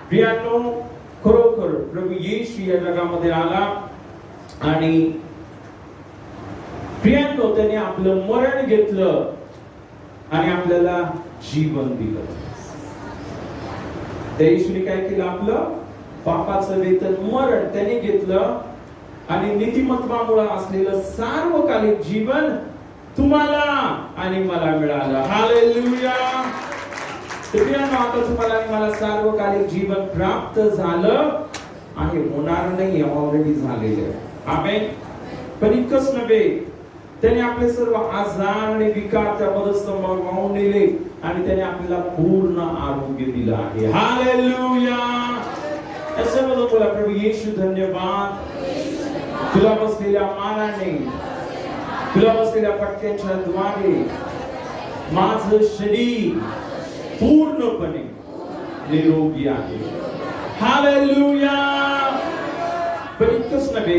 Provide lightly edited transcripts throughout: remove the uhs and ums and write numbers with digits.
प्रियांनो, खरोखर प्रभू येशू या जगामध्ये आला आणि प्रियांनो त्याने आपलं मरण घेतलं आणि आपल्याला जीवन दिलं. त्या येशूने काय केलं? आपलं पापाचं वेतन मरण त्याने घेतलं आणि नीतिमत्वामुळे असलेलं सार्वकालिक जीवन तुम्हाला आणि मला मिळालं. हालेलुया. प्रियांनो, आता तुम्हाला आणि मला सार्वकालिक जीवन प्राप्त झालं आहे, होणार नाही, ऑलरेडी झालेलं आहे. आमेन. पण इतकंच नव्हे, त्याने आपले सर्व आजार आणि विकार त्या पदस्तंभावर वाहून नेले आणि त्याने आपल्याला पूर्ण आरोग्य दिलं आहे. हालेलुया. असं म्हणतो बोला, प्रभू येशू धन्यवाद. तुला बसलेल्या मानाने, तुला बसलेल्या पटक्याच्या द्वारे माझं शरीर पूर्णपणे निरोगी आहे. हालेलुया. पण इतकंच नव्हे,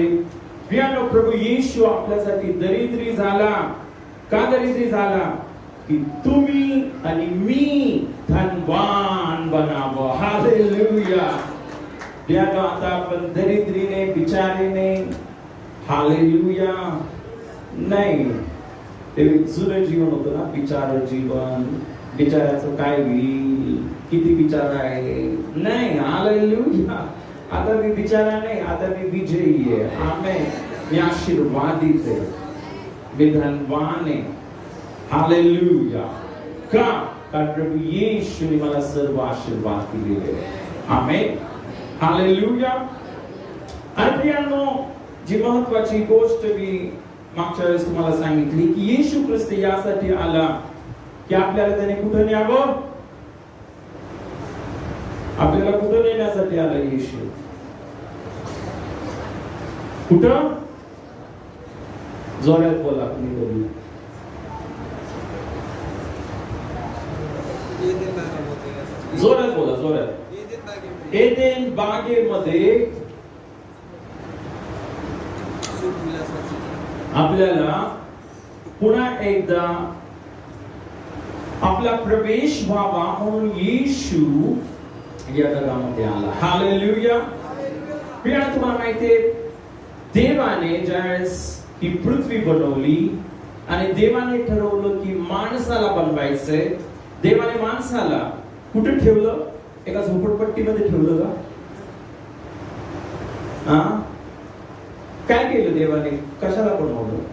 प्रियांनो, प्रभू येशू आपल्यासाठी दरिद्री झाला. का दरिद्री झाला? की तुम्ही आणि मी धनवान बनावं. हालेलुया. प्रियांनो, आता आपण दरिद्रीने, बिचारीने, हालेलुया नाही, ते जुनं जीवन होतं ना, बिचार जीवन. बिचाराचं काय होईल, किती बिचार आहे, नाही. हालेलुया. आता मी बिचारा नाही, आता मी विजयी आहे. आमेन. मी आशीर्वादित आहे, मी धनवान आहे. हालेलुया. का? कारण प्रभू येशूने मला सर्व आशीर्वाद दिलेले. आमेन. हालेलुया. आणि प्रियांनो, जी महत्वाची गोष्ट मी मागच्या वेळेस तुम्हाला सांगितली की येशू ख्रिस्त यासाठी आला की आपल्याला त्याने कुठं न्यावं? आपल्याला कुठं नेण्यासाठी आला येशू? कुठं? जोरात बोला तुम्ही बोलू. जोरात बोला, जोरात. एदेन बागेमध्ये आपल्याला पुन्हा एकदा आपला प्रवेश व्हावा म्हणून येशू या जगामध्ये आला. हालेलुया. प्रियांनो, तुम्हाला माहितीये, देवाने ज्यावेळेस ही पृथ्वी बनवली आणि देवाने ठरवलं की माणसाला बनवायचंय, देवाने माणसाला कुठे ठेवलं? एका झोपडपट्टीमध्ये ठेवलं का? काय केलं देवाने? कशाला बनवलं?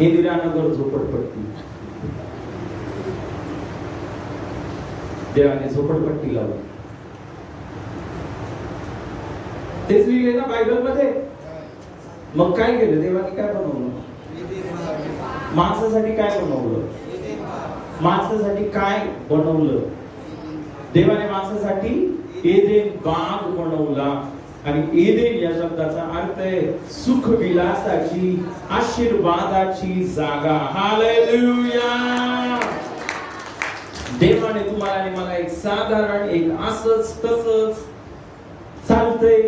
इंदिरानगर झोपडपट्टी. देवाने झोपडपट्टी लावली. तेच लिहिले ना बायबल मध्ये. मग काय केलं देवाने? काय बनवलं? माणसासाठी काय बनवलं? माणसासाठी काय बनवलं? देवाने माणसासाठी एदेन बाग बनवला. आणि एदेन या शब्दाचा अर्थ आहे सुख विलासाची, आशीर्वादाची जागा. हालेलुया. देवाने तुम्हाला आणि मला एक साधारण, एक असंच तसंच चालतंय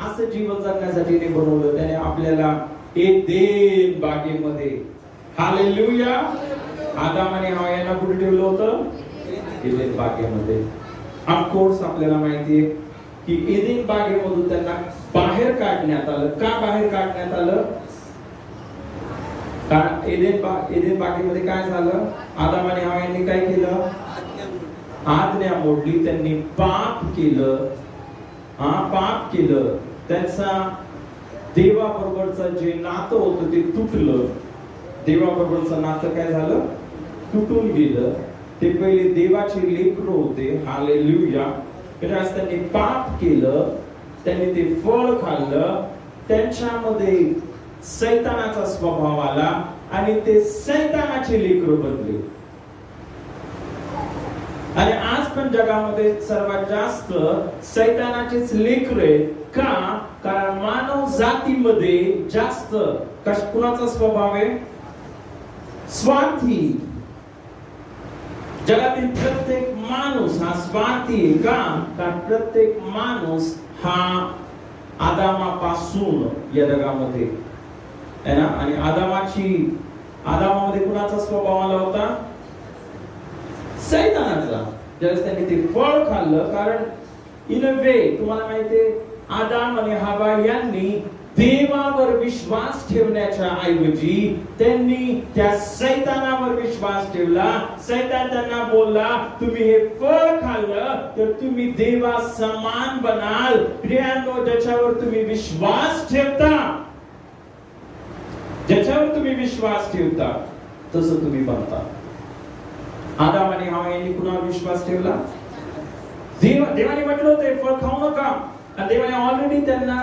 असं जीवन जगण्यासाठी ते बनवलं. त्याने आपल्याला एदेन बागेमध्ये, हालेलुया, आदाम आणि हवा यांना कुठे ठेवलं होतं? एदेन बागेमध्ये. ऑफकोर्स आपल्याला माहितीये की एदेन बागेमधून त्यांना बाहेर काढण्यात आलं. का बाहेर काढण्यात आलं? कारण एदेन बागेमध्ये काय झालं? आदाम आणि हवा यांनी काय केलं? आज्ञा मोडली. त्यांनी पाप केलं. पाप केलं. त्यांचा देवाबरोबरचं जे नातं होतं ते तुटलं. देवाबरोबरचं नातं काय झालं? तुटून गेलं. ते पहिले देवाचे लेकरं होते. हालेलुया. त्यांनी पाप केलं. त्यांनी ते फळ खाल्लं. त्यांच्यामध्ये सैतानाचा स्वभाव आला आणि ते सैतानाचे लेकरं बनले. आणि आज पण जगामध्ये सर्वात जास्त सैतानाचेच लेकरं आहेत. का? कारण मानव जातीमध्ये जास्त कुणाचा स्वभाव आहे? स्वार्थी. जगातील प्रत्येक माणूस हा स्वार्थी आहे. का? कारण प्रत्येक माणूस हा आदामापासून या जगामध्ये आहे ना. आणि आदामामध्ये कुणाचा स्वभाव आला होता? सैतानाचा. ज्यावेळेस त्यांनी ते फळ खाल्लं, कारण इन अ वे तुम्हाला माहितीये आदाम आणि हवा यांनी देवावर विश्वास ठेवण्याच्या ऐवजी त्यांनी त्या सैतानावर विश्वास ठेवला. सैतान त्यांना बोलला, तुम्ही हे फळ खाल्लं तर तुम्ही देवा समान बनाल. प्रियांनो, ज्याच्यावर तुम्ही विश्वास ठेवता, ज्याच्यावर तुम्ही विश्वास ठेवता तसं तुम्ही बनता. आदाम आणि हवा यांनी कुणावर विश्वास ठेवला? देवाने म्हटलं होतं फळ खाऊ नका, आणि देवाने ऑलरेडी त्यांना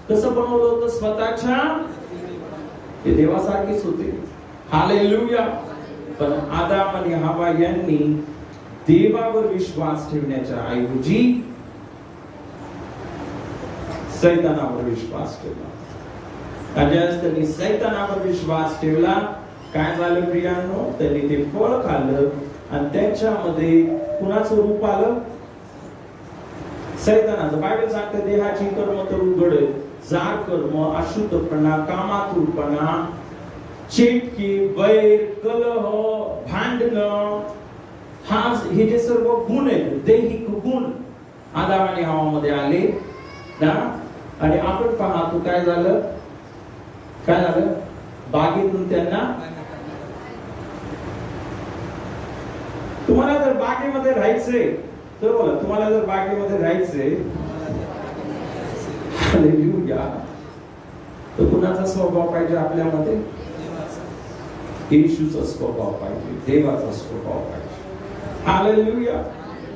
कसं बनवलं होतं? स्वतःच्या, ते देवासारखेच होते. हालेलुया. पण आदाम आणि हवा यांनी देवावर विश्वास ठेवण्याच्या ऐवजी सैतानावर विश्वास ठेवला. ज्यावेळेस त्यांनी सैतानावर विश्वास ठेवला, काय झालं प्रियांनो? त्यांनी ते फळ खाल्लं आणि त्याच्यामध्ये कुणाचं रूप आलं? सैतानाचं. बायबल सांगते देहाची कर्म तर उघड, जार कर्म, अशुद्धपणा, कामातुरपणा, चेटकी, वैर, कलह, भांडणं, हे जे सर्व गुण आहेत, दैहिक गुण आदाम आणि हवामध्ये आले ना. आणि आपण पाहतो काय झालं, काय झालं? बागेतून त्यांना, तुम्हाला जर बागेमध्ये राहायचंय तर बोला, तुम्हाला जर बागेमध्ये राहायचंय, हालेलुया, तर कुणाचा स्वभाव पाहिजे आपल्यामध्ये? येशूचा स्वभाव पाहिजे, देवाचा स्वभाव पाहिजे. हालेलुया.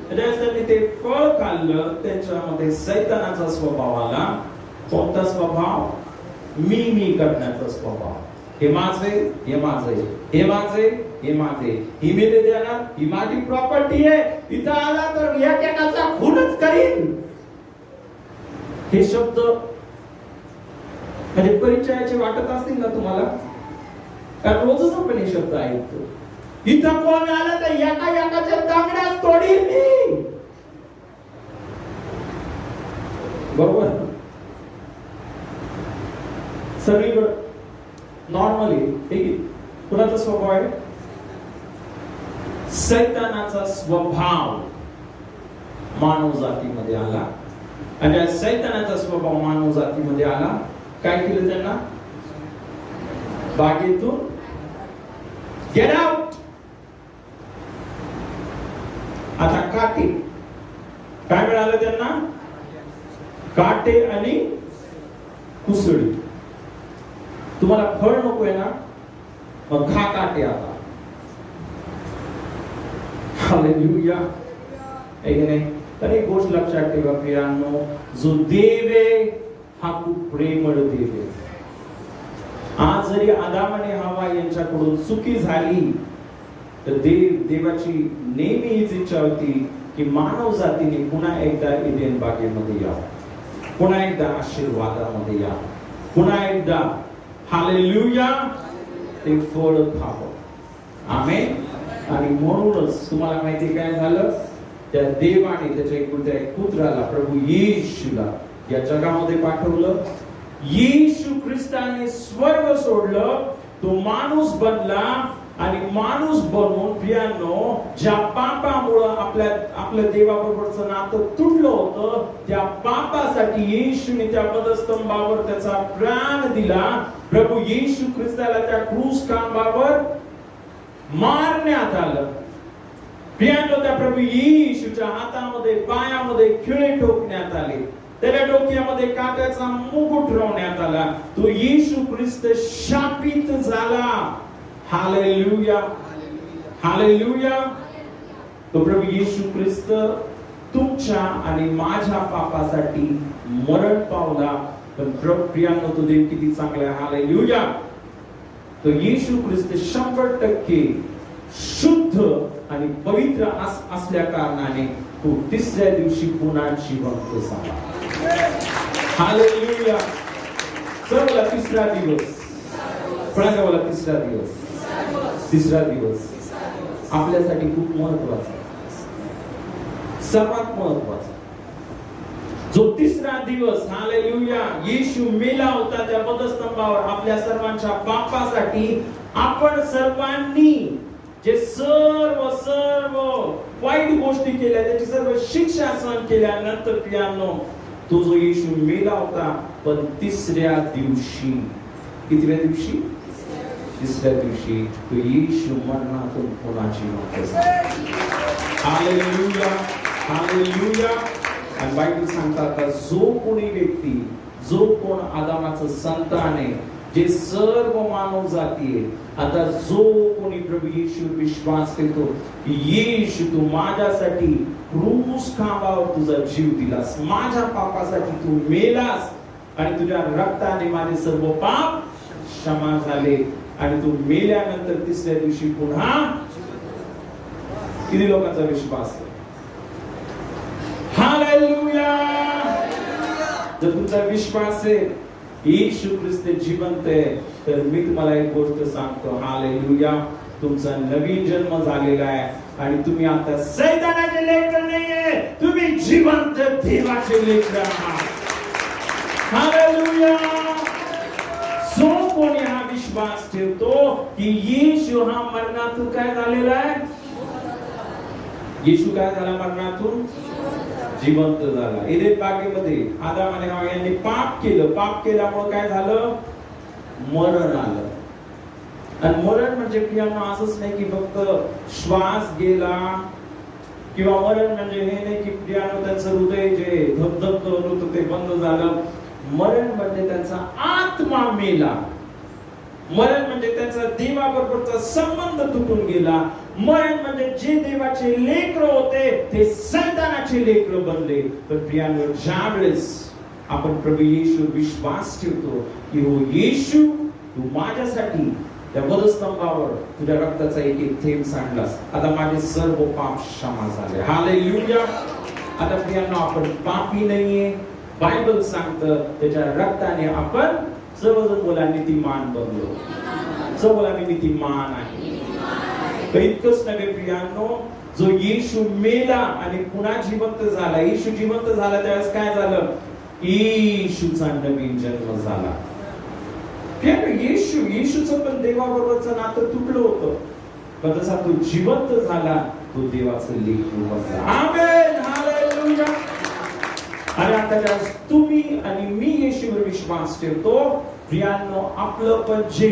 त्यांनी ते फळ खाल्लं, त्याच्यामध्ये सैतानाचा स्वभाव आला. कोणता स्वभाव? मी करण्याचा स्वभाव. हे माझे, हे माझे, हे माझे, हे माझे, ही मी देणार, ही माझी प्रॉपर्टी आहे, इथं आला तर एकेकाचा खूनच करीन. हे शब्द म्हणजे परिचयाचे वाटत असतील ना तुम्हाला? कारण रोजच आपण हे शब्द ऐकतो. इथं कोण आलं तर एकाच्या तांगड्यात तोडील मी. बरोबर? सगळीकडे नॉर्मली कुणाचा स्वभाव आहे? सैतानाचा स्वभाव मानव जातीमध्ये आला. आणि सैतानाचा स्वभाव मानव जातीमध्ये आला, काय केलं त्यांना? बागेतून गेट आउट. आता काटे, काय मिळालं त्यांना? काटे आणि कुसळी. तुम्हाला फळ नकोय ना, मग खा काटे आता. हालेलुया. आहे की नाही? तर एक गोष्ट लक्षात ठेवा प्रियांनो, जो देव आहे हा खूप प्रेमळ देव आहे. आज जरी आदाम आणि हवा यांच्याकडून चुकी झाली तर देवाची नेहमी हीच इच्छा होती की मानव जातीने पुन्हा एकदा एदेन बागेमध्ये या, पुन्हा एकदा आशीर्वादामध्ये या, पुन्हा एकदा हालेलुया ते फळ खावं. आमेन. आणि म्हणूनच तुम्हाला माहिती काय झालं? त्या देवाने त्याच्या एकुलत्या एक पुत्राला, प्रभू येशूला या जगामध्ये पाठवलं. येशू ख्रिस्ताने स्वर्ग सोडलं, तो माणूस बनला आणि माणूस बनून प्रियांनो, ज्या पापामुळे आपल्या देवाबरोबरचं नातं तुटलं होतं, त्या पापासाठी येशूने त्या पदस्तंभावर त्याचा प्राण दिला. प्रभू येशू ख्रिस्ताला त्या क्रूस खांबावर मारण्यात आलं. प्रियांनो, त्या प्रभू येशूच्या हातामध्ये पायामध्ये खिळे ठोकण्यात आले, त्याच्या डोक्यामध्ये काट्याचा मुकुट ठेवण्यात आला. तो येशू ख्रिस्त शापित झाला. Hallelujah, hallelujah. तो प्रभू येशू ख्रिस्त तुमच्या आणि माझ्या पापासाठी मरण पावला. पण प्रियांनो, तो देव किती चांगला आहे. हालेलुया. तो येशू ख्रिस्त 100% शुद्ध आणि पवित्र असल्या कारणाने तो तिसऱ्या दिवशी पुन्हा जिवंत झाला. हालेलुया. चला, तिसरा दिवस. पुन्हा बोला, तिसरा दिवस. तिसरा दिवस आपल्यासाठी खूप महत्वाचा, सर्वात महत्वाचा. जो तिसरा दिवस, हालेलुया, येशू मेला होता त्या पदस्तंभावर आपल्या सर्वांच्या पापासाठी. आपण सर्वांनी जे सर्व सर्व वाईट गोष्टी केल्या, त्याची सर्व शिक्षा सहन केल्यानंतर प्रियांनो, तो जो येशू मेला होता, पण तिसऱ्या दिवशी, कितव्या दिवशी? तिसऱ्या दिवशी तो येशू मरणातून पुन्हा जिवंत झाला. Hallelujah, hallelujah. आणि बायबल सांगतात, जो कोणी व्यक्ती, जो कोण आदामाचं संतान आहे, जे सर्व मानव जाती आहे, आता जो कोणी प्रभू येशूवर विश्वास ठेवतो, येशू तू माझ्यासाठी क्रूस खांबावर तुझा जीव दिलास, माझ्या पापासाठी तू मेलास आणि तुझ्या रक्ताने माझे सर्व पाप क्षमा झाले आणि तू मेल्यानंतर तिसऱ्या दिवशी पुन्हा. किती लोकांचा विश्वास आहे? हालेलुया. जर तुमचा विश्वास आहे येशू ख्रिस्त जिवंत आहे, तर मी तुम्हाला एक गोष्ट सांगतो, हालेलुया, तुमचा नवीन जन्म झालेला आहे आणि तुम्ही आता सैतानाचे लेकर नाहीये, तुम्ही जिवंत देवाचे लेकर आहात. हालेलुया. जो कोणी हा विश्वास ठेवतो की येशू हा मरणातून काय झालेला आहे, येशू काय झाला मरणातून? जिवंत झाला. एदेन बागेमध्ये आदाम आणि हवा यांनी पाप केलं, पाप केल्यामुळे काय झालं? मरण आलं. आणि मरण म्हणजे प्रियांनो असंच नाही की फक्त श्वास गेला, किंवा मरण म्हणजे हे नाही की प्रियांनो त्यांचं हृदय जे धबधब करत होतं ते बंद झालं. मरण म्हणजे त्यांचा आत्मा मेला. मरण म्हणजे त्यांचा देवाबरोबरचा संबंध तुटून गेला. मरण म्हणजे जे देवाचे लेकर होते ते सैतानाचे लेकर बनले. तर प्रियांनो, ज्यावेळेस आपण प्रभू येशूवर विश्वास ठेवतो की हो येशू तू माझ्यासाठी त्या वधस्तंभावर तुझ्या रक्ताचा एक एक थेंब सांडलास, आता माझे सर्व पाप क्षमा झाले. हालेलुया. आता प्रियांनो, आपण पापी नाहीये. बायबल सांगतं त्याच्या रक्ताने आपण सर्वजण बोला नीतिमान बनलो. सर्व बोला मी नीतिमान आहे. इतकंच नव्हे प्रियांनो, जो येशू मेला आणि पुन्हा जिवंत झाला, येशू जिवंत झाला त्यावेळेस काय झालं? येशूचा नवीन जन्म झाला. येशूचं पण देवाबरोबरचं नातं तुटलं होतं, पण जसा तो जिवंत झाला तो देवाचं लेकरू बनला. आमेन, हालेलुया. आणि आता ज्यावेळेस तुम्ही आणि मी येशूवर विश्वास ठेवतो, प्रियांनो, आपलं पण जे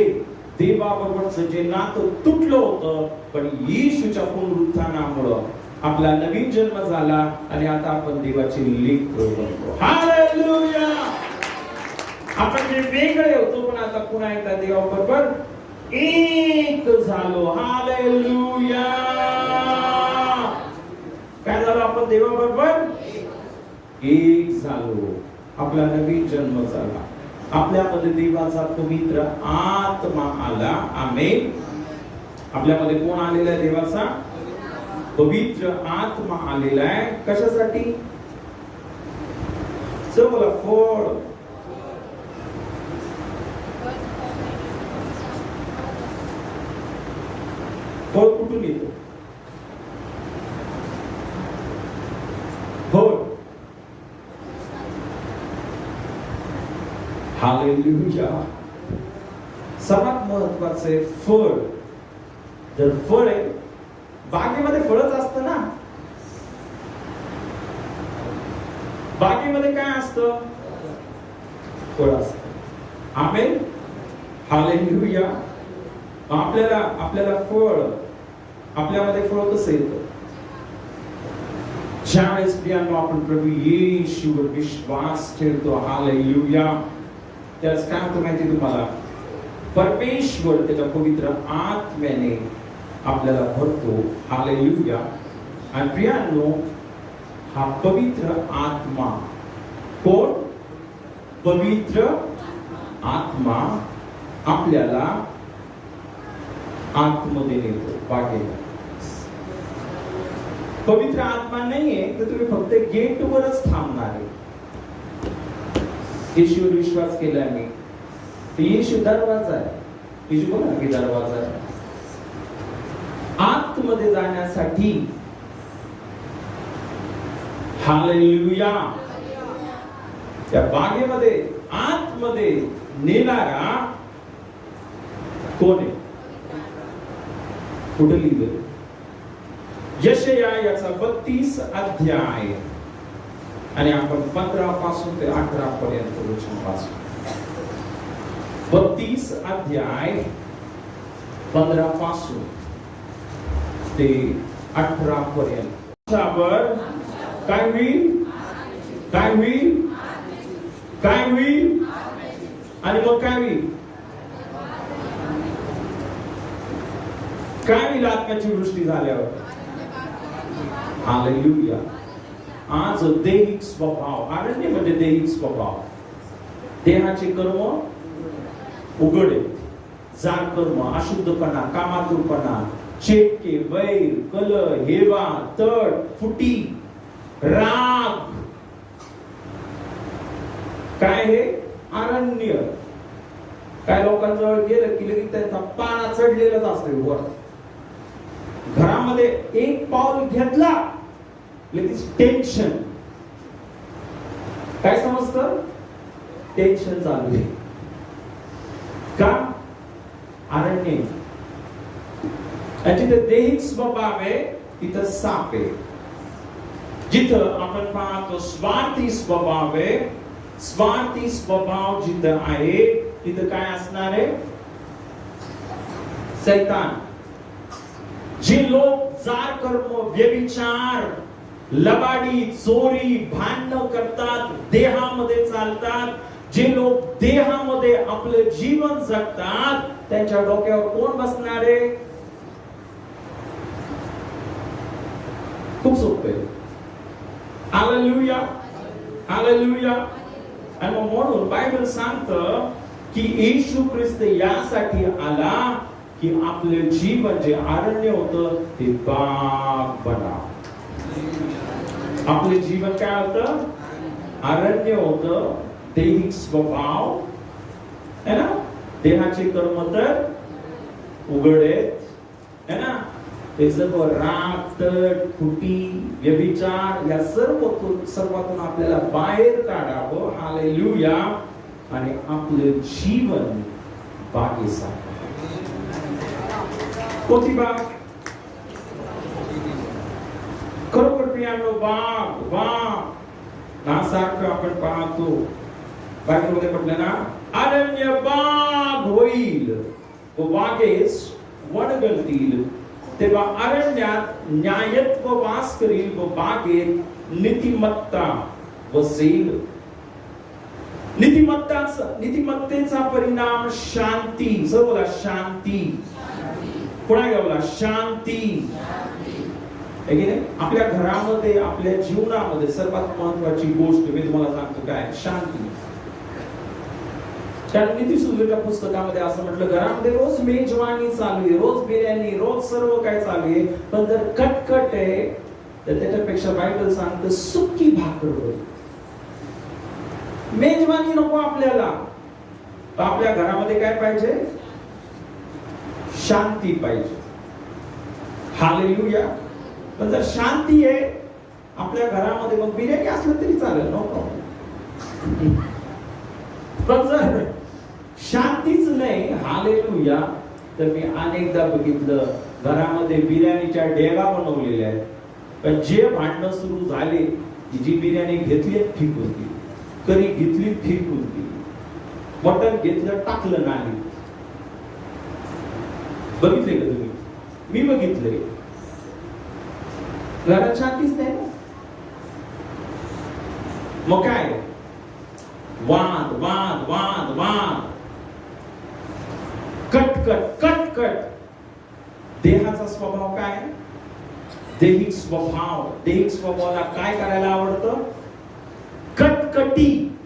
देवाबरोबरचं जे नातं तुटलं होतं, पण येशूच्या पुनरुत्थानामुळे आपला नवीन जन्म झाला आणि आता आपण देवाचे लेकरं बनतो. हालेलुया. आपण जे वेगळे होतो पण आता पुन्हा एकदा देवाबरोबर एक झालो. हालेलुया. काय झालं? आपण देवाबरोबर एक झालो. आपला नवीन जन्म झाला. आपल्यामध्ये देवाचा पवित्र आत्मा आला. आमेन. आपल्यामध्ये कोण आलेला आहे? देवाचा पवित्र आत्मा आलेला आहे. कशासाठी? बोला फळ. फळ कुठून येतो? फळ. हालेलुया. सर्वात महत्वाचे फळ. जर फळ आहे, बागेमध्ये फळच असतं ना. बागेमध्ये काय असतं? फळ असतं. आमेन. हालेलुया. आपल्याला फळ, आपल्यामध्ये फळ कसं येतं? ज्यावेळेस प्रियांनो आपण प्रभू येशूवर विश्वास ठेवतो, हालेलुया, त्यावेळेस काय होतं माहिती तुम्हाला? परमेश्वर त्याच्या पवित्र आत्म्याने आपल्याला भरतो. हालेलुया. आणि प्रियांनो, हा पवित्र आत्मा कोण? पवित्र आत्मा आपल्याला आतमध्ये नेतो, बागेला. पवित्र आत्मा नाहीये तर तुम्ही फक्त गेटवरच थांबणार आहे. येशूवर विश्वास केला मी, येशू दरवाजा आहे. येशू बोला की दरवाजा आहे. आतमध्ये जाण्यासाठी, हालेलुया, त्या बागेमध्ये आतमध्ये नेणारा कोण आहे? कुठे लिहिलं? यशया याचा 32 अध्याय आणि आपण 15 पासून ते 18 पर्यंत वचन वाचू. 32 अध्याय 15 पासून ते 18 पर्यंत. काय होईल? काय होईल? काय होईल? आणि मग काय होईल? काय होईल आत्म्याची वृष्टी झाल्यावर? हालेलुया. आज दैहिक स्वभाव, अरण्य म्हणजे दैहिक स्वभाव, देहाचे कर्म उघड आहेत. जार कर्म, अशुद्धपणा, कामातुरपणा, चेटके, वैर, कलह, हेवा, तड, फुटी, राग. काय हे? अरण्य. काय लोकांजवळ गेलं की लगेच त्यांचा पाना चढलेलाच असतो वर. घरामध्ये एक पाऊल घेतला लगेच टेन्शन. काय समजतं? टेन्शन चालू आहे. का? अरण्य. जिथे दैहिक स्वभाव आहे तिथं साप आहे. जिथं आपण पाहतो स्वार्थी स्वभाव आहे, स्वार्थी स्वभाव जिथं आहे तिथं काय असणार आहे? शैतान. जे लोक जार कर्म, व्यभिचार, लबाडी, चोरी, भांडण करतात, देहामध्ये चालतात, जे लोक देहामध्ये आपलं जीवन जगतात, त्यांच्या डोक्यावर कोण बसणार आहे? खूप सोपं आहे. Hallelujah, hallelujah. आणि म्हणून बायबल सांगतं की येशू ख्रिस्त यासाठी आला की आपले जीवन जे अरण्य होतं ते बाग बना. आपले जीवन काय होतं? अरण्य होतं. दैहिक स्वभाव है ना, देहाचे कर्म तर उघड आहेत है ना. ते सर्व राग, तट, फुटी, व्यभिचार या सर्वातून आपल्याला बाहेर काढावं. हालेलुया. आणि आपले जीवन बागेसारखं. कोणती बाग? खरोखर प्रियांनो, बाग बाग नासारखं आपण पाहतो. बायबलमध्ये म्हटलं ना, अरण्य बाग होईल व बागेस वणगळतील. तेव्हा अरण्यात न्यायत्व वास करील व बागेत नीतिमत्ता वसेल. नीतिमत्तेचा परिणाम शांती. सर्व बोला शांती. पुन्हा बोला शांती. आपल्या घरामध्ये, आपल्या जीवनामध्ये सर्वात महत्वाची गोष्ट मी तुम्हाला सांगतो काय? शांती. त्या नीतिसूत्रच्या पुस्तकामध्ये असं म्हटलं, घरामध्ये रोज मेजवानी चालू आहे, रोज बिर्याणी, रोज सर्व काय चालू आहे, पण जर कटकट आहे तर त्याच्यापेक्षा बायबल सांगतं सुकी भाकर होईल. मेजवानी नको आपल्याला. आपल्या घरामध्ये काय पाहिजे? शांती पाहिजे. हालेलुया. पण जर शांती आहे आपल्या घरामध्ये, मग बिर्याणी असलं तरी चालेल, नो प्रॉब्लेम. पण जर शांतीच नाही, हालेलुया, तर मी अनेकदा बघितलं घरामध्ये बिर्याणीच्या डेगा बनवलेल्या आहेत, पण जे भांडणं सुरू झाले की जी बिर्याणी घेतली ठीक होती, करी घेतली ठीक होती, मटण घेतलं टाकलं नाही. बघितले का तुम्ही? मी बघितले. घरात शांतीच नाही. मग काय? वाद वाद वाद वाद, कटकट कटकट. देहाचा स्वभाव काय? दैहिक स्वभाव. दैहिक स्वभावाला काय करायला आवडतं? कटकटी.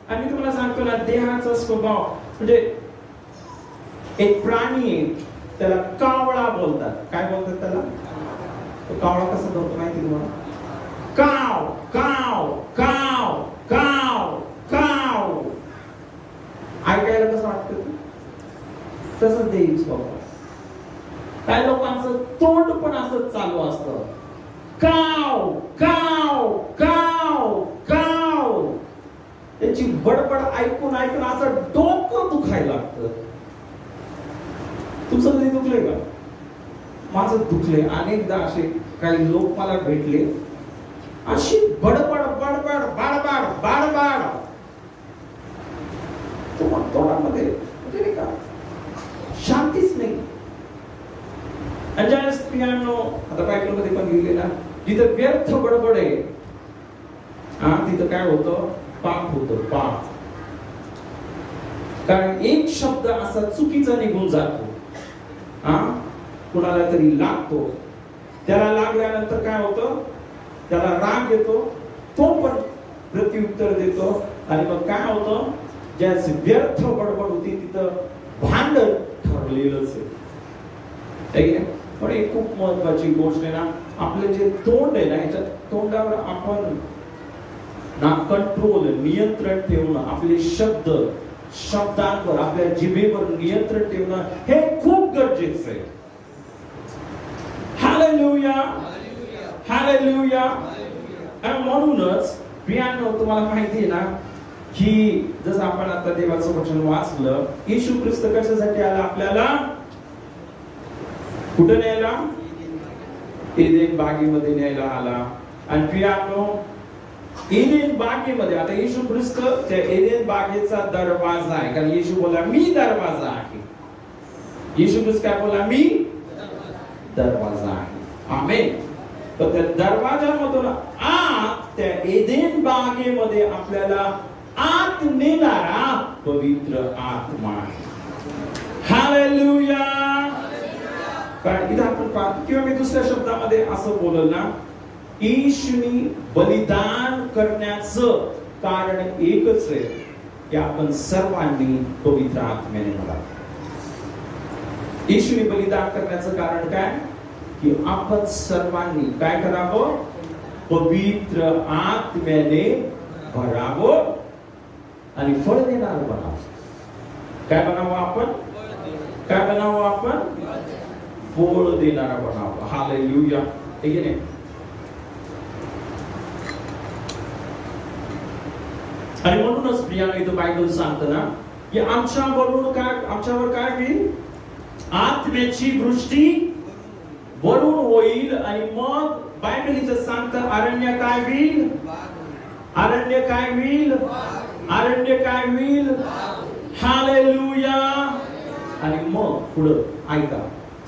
आणि तुम्हाला सांगतो ना, देहाचा स्वभाव म्हणजे एक प्राणी आहे, त्याला कावळा बोलतात. काय बोलतात त्याला? तो कावळा कसा बोलतो माहिती तुम्हाला? काव काव काव काव काव. ऐकायला कसं वाटतं? तसंच दैहिक स्वभाव. काही लोकांचं तोंड पण असंच चालू असतं, काव काव काव काव. त्याची बडबड ऐकून ऐकून असं डोकं दुखायला लागतं. तुमचं कधी दुखलंय का? माझं दुखले. अनेकदा असे काही लोक मला भेटले, अशी बडबड बडबड बाडबाड बाडबाड तोंडामध्ये म्हणजे नाही का शांतीच नाही. आणि ज्यावेळेस पियानो आता बायबलमध्ये पण लिहिलेला, जिथं व्यर्थ बडबड आहे तिथं काय होतं, पाप होतं, पाप. कारण एक शब्द असा चुकीचा निघून जातो, कुणाला तरी लागतो, त्याला लागल्यानंतर काय होतं, त्याला राग येतो, तो पण प्रत्युत्तर देतो, आणि मग काय होतं, ज्याची व्यर्थ बडबड होती तिथं भांडण ठरलेलंच आहे. पण एक खूप महत्वाची गोष्ट आहे ना, आपले जे तोंड आहे ना, याच्या तोंडावर आपण ना कंट्रोल, नियंत्रण ठेवणं, आपले शब्दांवर, आपल्या जिभेवर नियंत्रण ठेवणं हे खूप गरजेचं आहे. Hallelujah, hallelujah. आणि म्हणूनच प्रियांनो, तुम्हाला माहिती आहे ना की जसं आपण आता देवाचं वचन वाचलं, येशू ख्रिस्त कशासाठी आला आपल्याला, कुठे न्यायला, एदेन बागेमध्ये न्यायला आला. आणि प्रियांनो, एदेन बागेमध्ये आता येशू ख्रिस्त त्या एदेन बागेचा दरवाजा आहे, कारण येशू बोला मी दरवाजा आहे. येशू ख्रिस्त काय बोला, मी दरवाजा आहे. आमेन. तर त्या दरवाजामधून आत त्या एदेन बागेमध्ये आपल्याला आत नेणारा पवित्र आत्मा आहे. हालेलुया. कारण इथं आपण पाहतो, किंवा मी दुसऱ्या शब्दामध्ये असं बोलल ना, येशूनी बलिदान करण्याचं कारण एकच आहे की आपण सर्वांनी पवित्र आत्म्याने भरावं. येशूनी बलिदान करण्याचं कारण काय, की आपण सर्वांनी काय करावं, पवित्र आत्म्याने भरावं आणि फळ देणार बनावं. काय बनावं आपण, काय बनावं आपण, फळ देणारा बनावं. हालेलुया. ठीक आहे. आणि म्हणूनच प्रियानो, इथं बायबल सांगतं ना की आमच्यावर काय होईल, आत्म्याची वृष्टी वरून होईल. आणि मग बायबल इथं सांगतं अरण्य काय होईल, अरण्य काय होईल, अरण्य काय होईल. हालेलुया. आणि मग पुढं ऐका,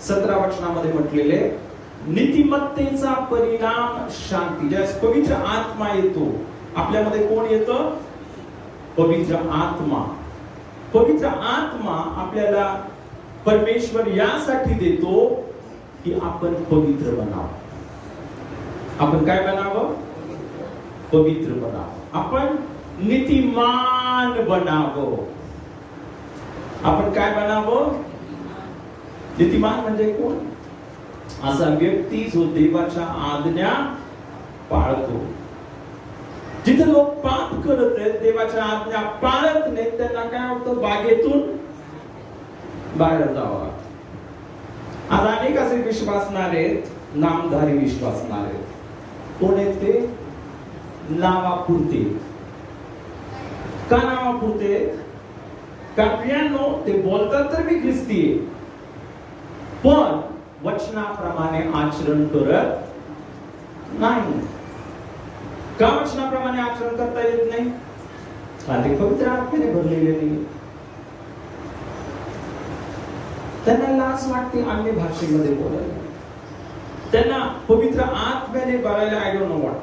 17 वचनामध्ये म्हटलेले, नीतिमत्तेचा परिणाम शांती. ज्यावेळेस पवित्र आत्मा येतो आपल्यामध्ये, कोण येतं, पवित्र आत्मा. पवित्र आत्मा आपल्याला परमेश्वर यासाठी देतो की आपण पवित्र बनावं. आपण काय बनावं, पवित्र बनावं. आपण नीतिमान बनावं. आपण काय बनावं, नीतिमान म्हणजे कोण, असा व्यक्ती जो देवाच्या आज्ञा पाळतो. जिथे लोक पाप करत आहेत, देवाच्या आज्ञा पाळत नाहीत, त्यांना काय होतं, बागेतून बाहेर जावं. आज अनेक असे विश्वासणारे आहेत, नामधारी विश्वासणारे. कोण आहेत ते, नावापुरते. का नावापुरते, कारण प्रियांनो, ते बोलतात तर मी ख्रिस्ती आहे, पण वचनाप्रमाणे आचरण करत नाही. का वचनाप्रमाणे आचरण करता येत नाही, ते पवित्र आत्म्याने भरलेले नाही. त्यांना लाज वाटते अन्य भाषेमध्ये बोलायला, त्यांना पवित्र आत्म्याने भरायला आय डोंट नो व्हॉट,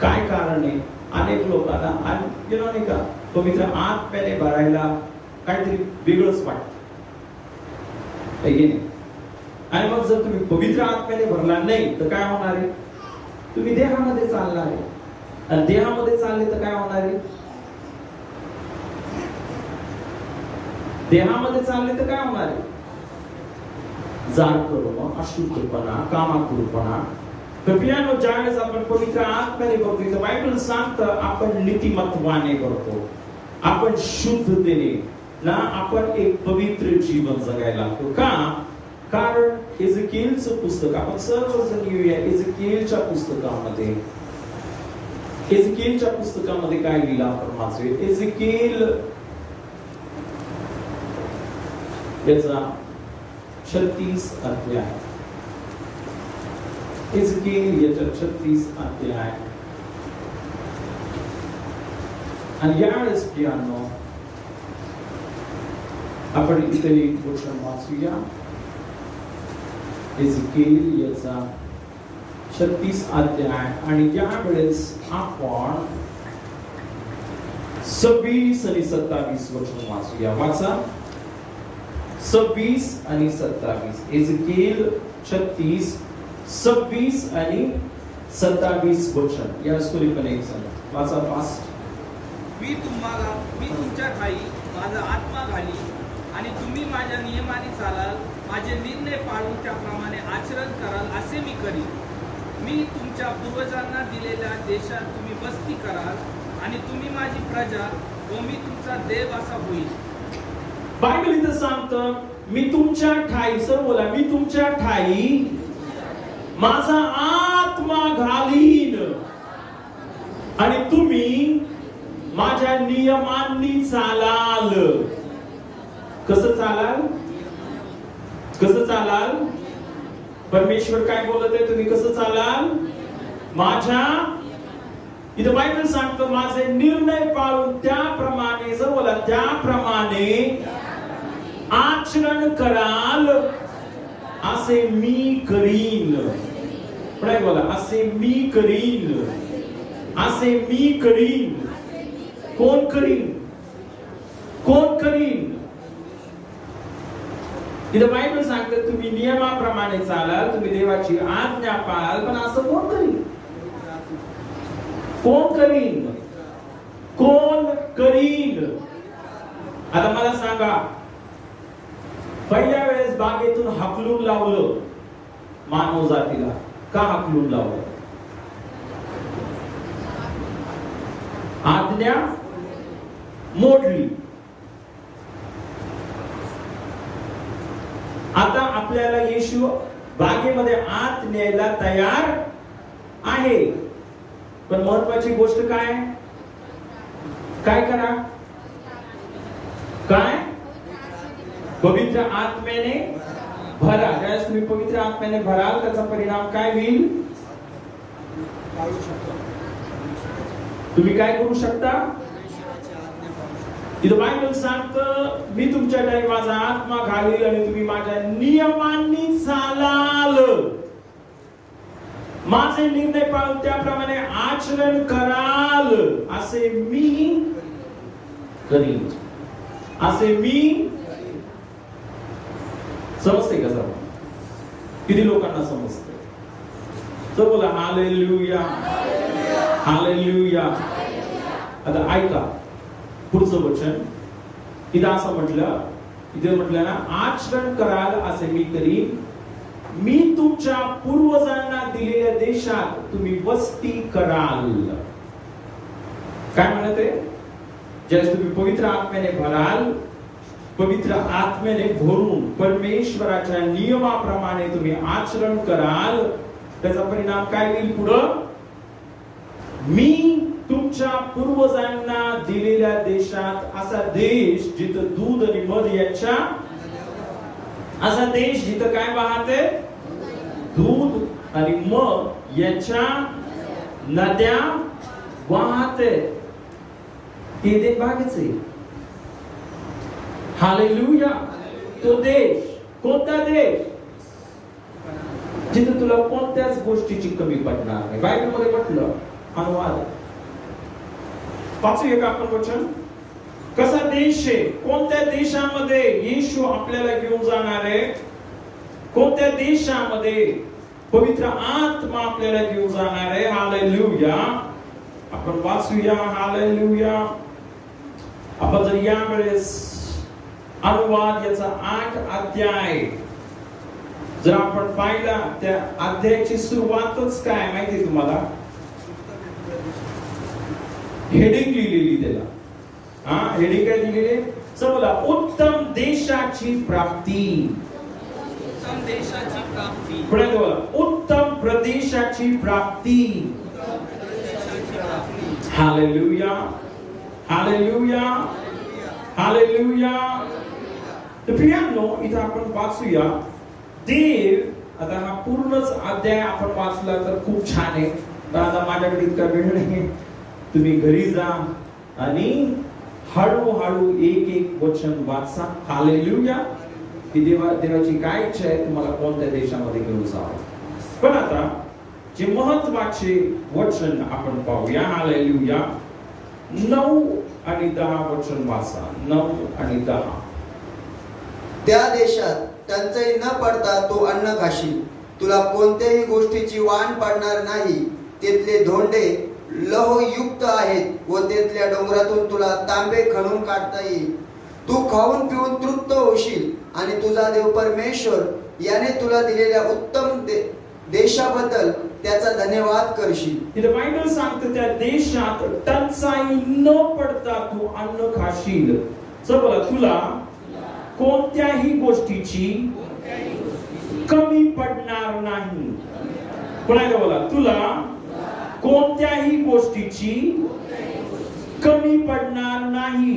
काय कारण आहे. अनेक लोकांना नाही का, पवित्र आत्म्याने भरायला काहीतरी वेगळंच वाटतं. आणि मग जर तुम्ही पवित्र आत्म्याने भरला नाही तर काय होणार आहे, तुम्ही देहामध्ये चालणार आहे. आणि देहामध्ये चालले तर काय होणार आहे, देहामध्ये चालले तर काय होणार आहे, जारकर्म, अशुद्धपणा, कामातुरपणा. तर प्रियांनो, ज्यावेळेस आपण पवित्र आत्म्याने भरतो, बायबल सांगतं आपण नीतिमत्वाने भरतो, आपण शुद्धतेने ना, आपण एक पवित्र जीवन जगायला लागतो. का, कारण एझेकिएलचं पुस्तक आपण सर्वजण घेऊया. एझेकिएलच्या पुस्तकामध्ये काय लिहिलं आपण वाचूया. एझेकिएल याचा 36 अध्याय. हिजकियेल याचा 36 अध्याय. आणि यावेळेस प्रियांनो आपण इथे एक वचन वाचूया. हिजकियेल याचा 36 अध्याय आणि यावेळेस आपण 26 आणि 27 वचन वाचूया. वाचा 26 आणि 27. हिजकियेल 36 26 आणि 27 वचन. या स्टोरी पण एक सांगा. वाचा फास्ट. मी तुमच्या ठाई माझा आत्मा घाली आणि तुम्ही माझ्या नियमाने चालाल, माझे निर्णय पाळून त्याप्रमाणे आचरण कराल असे मी करीन. मी तुमच्या पूर्वजांना दिलेल्या देशात तुम्ही वस्ती कराल आणि तुम्ही माझी प्रजा व मी तुमचा देव असा होईल. बायबल इथं सांगतं मी तुमच्या ठाई, सर बोला, मी तुमच्या ठाई माझा आत्मा घालीन आणि तुम्ही माझ्या नियमांनी चालाल. कसं चालाल? कसं चालाल? परमेश्वर काय बोलत आहे? तुम्ही कसं चालाल? माझ्या, इथं बायबल सांगतं माझे निर्णय पाळून त्याप्रमाणे, जर बोला त्याप्रमाणे आचरण कराल असे मी करीन. पुढे बोला, असे मी करीन. असे मी करीन. कोण करीन? कोण करीन? इथं बायबल सांगतं तुम्ही नियमाप्रमाणे चालाल, तुम्ही देवाची आज्ञा पाळाल, पण असं कोण करीन? कोण करीन? कोण करीन? आता मला सांगा, पहिल्या वेळेस बागेतून हाकलून लावलं मानव जातीला, का हाकलून लावलं? आज्ञा मोडली. आता आपल्याला येशू बागेमध्ये आत न्यायला तयार आहे, पण महत्वाची गोष्ट काय? काय करा? काय? पवित्र आत्म्याने भरा. ज्यावेळेस तुम्ही पवित्र आत्म्याने भराल त्याचा परिणाम काय होईल? तुम्ही काय करू शकता? इथं बायबल सांगतं मी तुमच्या ठाई माझा आत्मा घालील आणि तुम्ही माझ्या नियमांनी चालाल, माझे निर्णय पाळून त्याप्रमाणे आचरण कराल असे मी करीन. असे मी. समजते का सर? किती लोकांना समजते? तर बोला हालेलुया, हालेलुया. आता ऐका पुढचं वचन. इथं असं म्हटलं, इथे म्हटलं ना, आचरण कराल असे मी करीन. मी तुमच्या पूर्वजांना दिलेल्या देशात तुम्ही वस्ती कराल. काय म्हणते? ज्यावेळेस तुम्ही पवित्र आत्म्याने भराल, पवित्र आत्म्याने भरून परमेश्वराच्या नियमाप्रमाणे तुम्ही आचरण कराल, त्याचा परिणाम काय होईल पुढं? मी तुमच्या पूर्वजांना दिलेल्या देशात, असा देश जिथं दूध आणि मध यांच्या, असा देश जिथं काय वाहते? दूध आणि मध यांच्या नद्या वाहते. ते देश भागच आहे. हालेलुया. तो देश कोणता देश? जिथे तुला कोणत्याच गोष्टीची कमी पडणार नाही. बायबल मध्ये म्हटलं, अनुवाद वाचूया का आपण वचन? कसा देश आहे? कोणत्या देशामध्ये येशू आपल्याला घेऊन जाणार आहे? कोणत्या देशामध्ये पवित्र आत्मा आपल्याला घेऊन जाणार आहे? हालेलुया. आपण वाचूया. हालेलुया. आपण जर यावेळेस अनुवाद याचा 8 अध्याय जर आपण पाहिला, त्या अध्यायाची सुरुवातच काय माहिती तुम्हाला? हेडिंग लिहिलेली त्याला. हेडिंग काय लिहिलेली? चला, उत्तम देशाची प्राप्ती. उत्तम देशाची प्राप्ती. पुढे बोला, उत्तम प्रदेशाची प्राप्ती. Hallelujah, hallelujah, hallelujah. तर प्रियांनो, इथं आपण वाचूया, देव आता हा पूर्णच अध्याय आपण वाचला तर खूप छान आहे, पण आता माझ्याकडे इतका वेळ नाही. तुम्ही घरी जा आणि हळूहळू एक एक वचन वाचा. हालेलुया. की देवाची काय इच्छा आहे, तुम्हाला कोणत्या देशामध्ये घेऊन जावं. पण आता जे महत्वाचे वचन आपण पाहूया. हालेलुया. 9 आणि 10 वचन वाचा. 9 आणि 10. त्या देशात टंचाई न पडता तू अन्न खाशील. तुला कोणत्याही गोष्टीची वाण पडणार नाही. तिथले धोंडे लोहयुक्त आहेत व तिथल्या डोंगरातून तुला तांबे खणून काढता येईल. तू खाऊन पिऊन तृप्त होशील आणि तुझा देव परमेश्वर याने तुला दिलेल्या उत्तम देशाबद्दल त्याचा धन्यवाद करशील. तिथे बायबल सांगते त्या देशात टंचाई न पडता तू अन्न खाशील. बोला, तुला कोणत्याही गोष्टीची कमी पडणार नाही. पुन्हा बोला, तुला कोणत्याही गोष्टीची कमी पडणार नाही.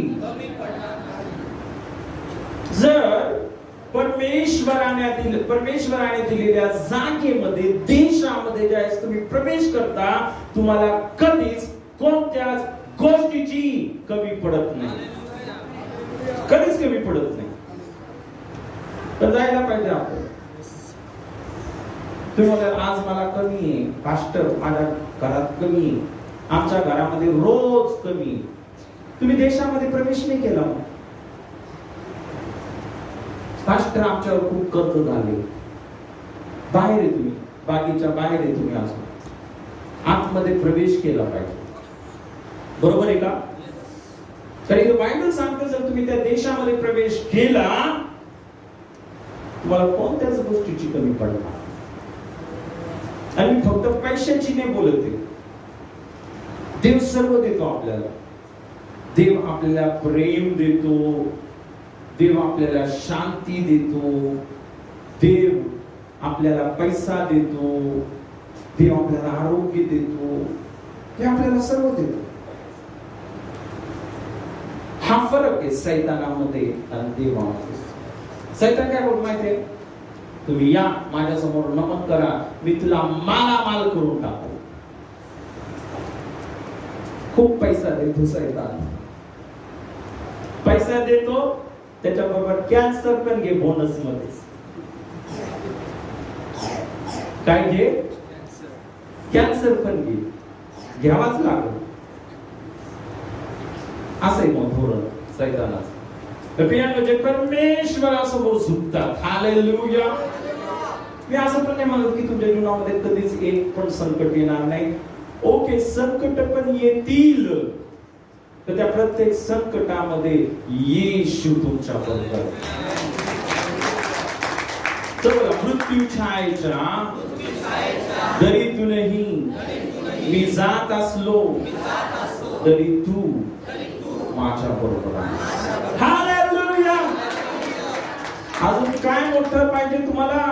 जर परमेश्वराने दिलेल्या जागेमध्ये, देशामध्ये ज्यावेळेस तुम्ही प्रवेश करता, तुम्हाला कधीच कोणत्याच गोष्टीची कमी पडत नाही. कधीच कमी पडत नाही. तर जायला पाहिजे आपण. तुम्ही म्हणता आज मला कमी आहे पास्टर, माझ्या घरात कमी आहे, आमच्या घरामध्ये रोज कमी. तुम्ही देशामध्ये प्रवेश नाही केला. पास्टर आमच्यावर खूप कर्ज झाले. बाहेर आहे तुम्ही, बागेच्या बाहेर आहे तुम्ही, अजून आतमध्ये प्रवेश केला पाहिजे. बरोबर आहे का? तरी बायबल सांगतो जर तुम्ही त्या देशामध्ये प्रवेश केला, तुम्हाला कोणत्याच गोष्टीची कमी पडणार. आणि फक्त पैशाची नाही बोलते. देव सर्व देतो आपल्याला. देव आपल्याला प्रेम देतो, देव आपल्याला शांती देतो, देव आपल्याला पैसा देतो, देव आपल्याला आरोग्य देतो, हे आपल्याला सर्व देतो. हा फरक आहे सैतानामध्ये आणि देवामध्ये. सैतान काय बोलतो माहितीये? तुम्ही या माझ्या समोर नमन करा, मी तुला मालामाल करून टाकू. खूप पैसा देतो सैतान. पैसा देतो, त्याच्याबरोबर कॅन्सर पण घे बोनस मध्ये. काय घे? कॅन्सर पण घे, घ्यावाच लागेल. असं मग धोरण सैतानाचं. तर जे परमेश्वरासमोर झुकतात. हालेलुया. मी असं पण नाही म्हणत की तुमच्या जीवनामध्ये कधीच एक पण संकट येणार नाही. ओके, संकट पण येतील, तर त्या प्रत्येक संकटामध्ये येशू तुमच्या बरोबर. तर मृत्यू छायेच्या दरीतूनही मी जात असलो तरी तू माझ्या बरोबर आहे. हालेलुया. अजून काय मोठं पाहिजे तुम्हाला?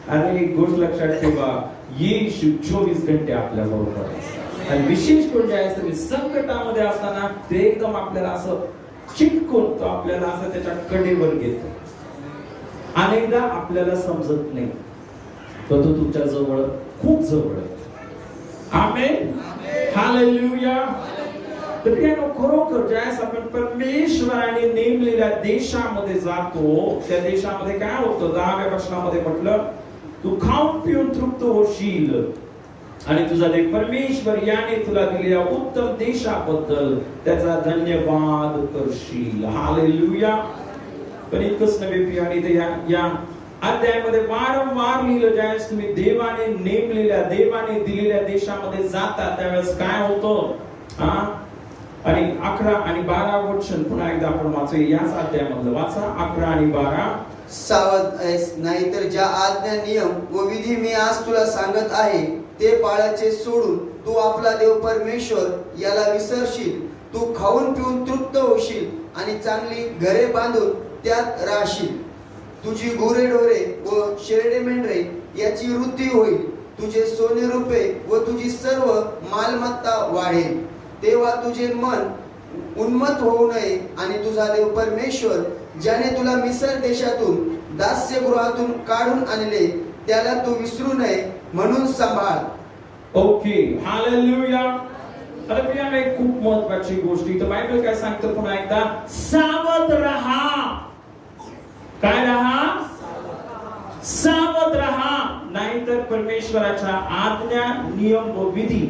अरे एक गोष्ट लक्षात ठेवा, येशू 24 घंटे आपल्या बरोबर आहे. आणि विशेष करून ज्यावेळेस तुम्ही संकटामध्ये असताना ते एकदम आपल्याला असं चिटकून, तो आपल्याला असं त्याच्या कडेवर घेतो. अनेकदा आपल्याला समजत नाही, पण तो तुमच्या जवळ, खूप जवळ आहे. आमेन. हालेलुया. तर खरोखर ज्यावेळेस आपण परमेश्वराने नेमलेल्या देशामध्ये जातो, त्या देशामध्ये काय होतं? 10व्या वचनामध्ये म्हटलं, तू खाऊन पिऊन तृप्त होशील आणि तुझा देव परमेश्वर याने तुला दिलेल्या उत्तम देशाबद्दल त्याचा धन्यवाद करशील. हालेलुया. पण इतकंच नव्हे, आणि या अध्यायामध्ये वारंवार लिहिलं, ज्यावेळेस तुम्ही देवाने नेमलेल्या, देवाने दिलेल्या देशामध्ये जाता, त्यावेळेस काय होतं? आणि 11 आणि 12 वचन पुन्हा एकदा आपण वाचूया. याच अध्यायामधलं वाचा 11 आणि 12. सावध आहेस, नाहीतर ज्या आज्ञा, नियम व विधी मी आज तुला सांगत आहे ते पाळायचे सोडून तू आपला देव परमेश्वर याला विसरशील. तू खाऊन पिऊन तृप्त होशील आणि चांगली घरे बांधून त्यात राहशील. तुझी गुरेढोरे व शेरडे मेंढरे याची वृद्धी होईल. तुझे सोने रुपे व तुझी सर्व मालमत्ता वाढेल. तेव्हा तुझे मन उन्मत्त होऊ नये आणि तुझा देव परमेश्वर ज्याने तुला मिस्र देशातून दास्यगृहातून काढून आणले त्याला तू विसरू नये म्हणून सांभाळ. Okay, hallelujah. आता प्रियाने खूप महत्वाची गोष्ट इथं बायबल काय सांगतं पुन्हा एकदा, सावध रहा. काय रहा? सावध रहा, नाहीतर परमेश्वराच्या आज्ञा, नियम व विधी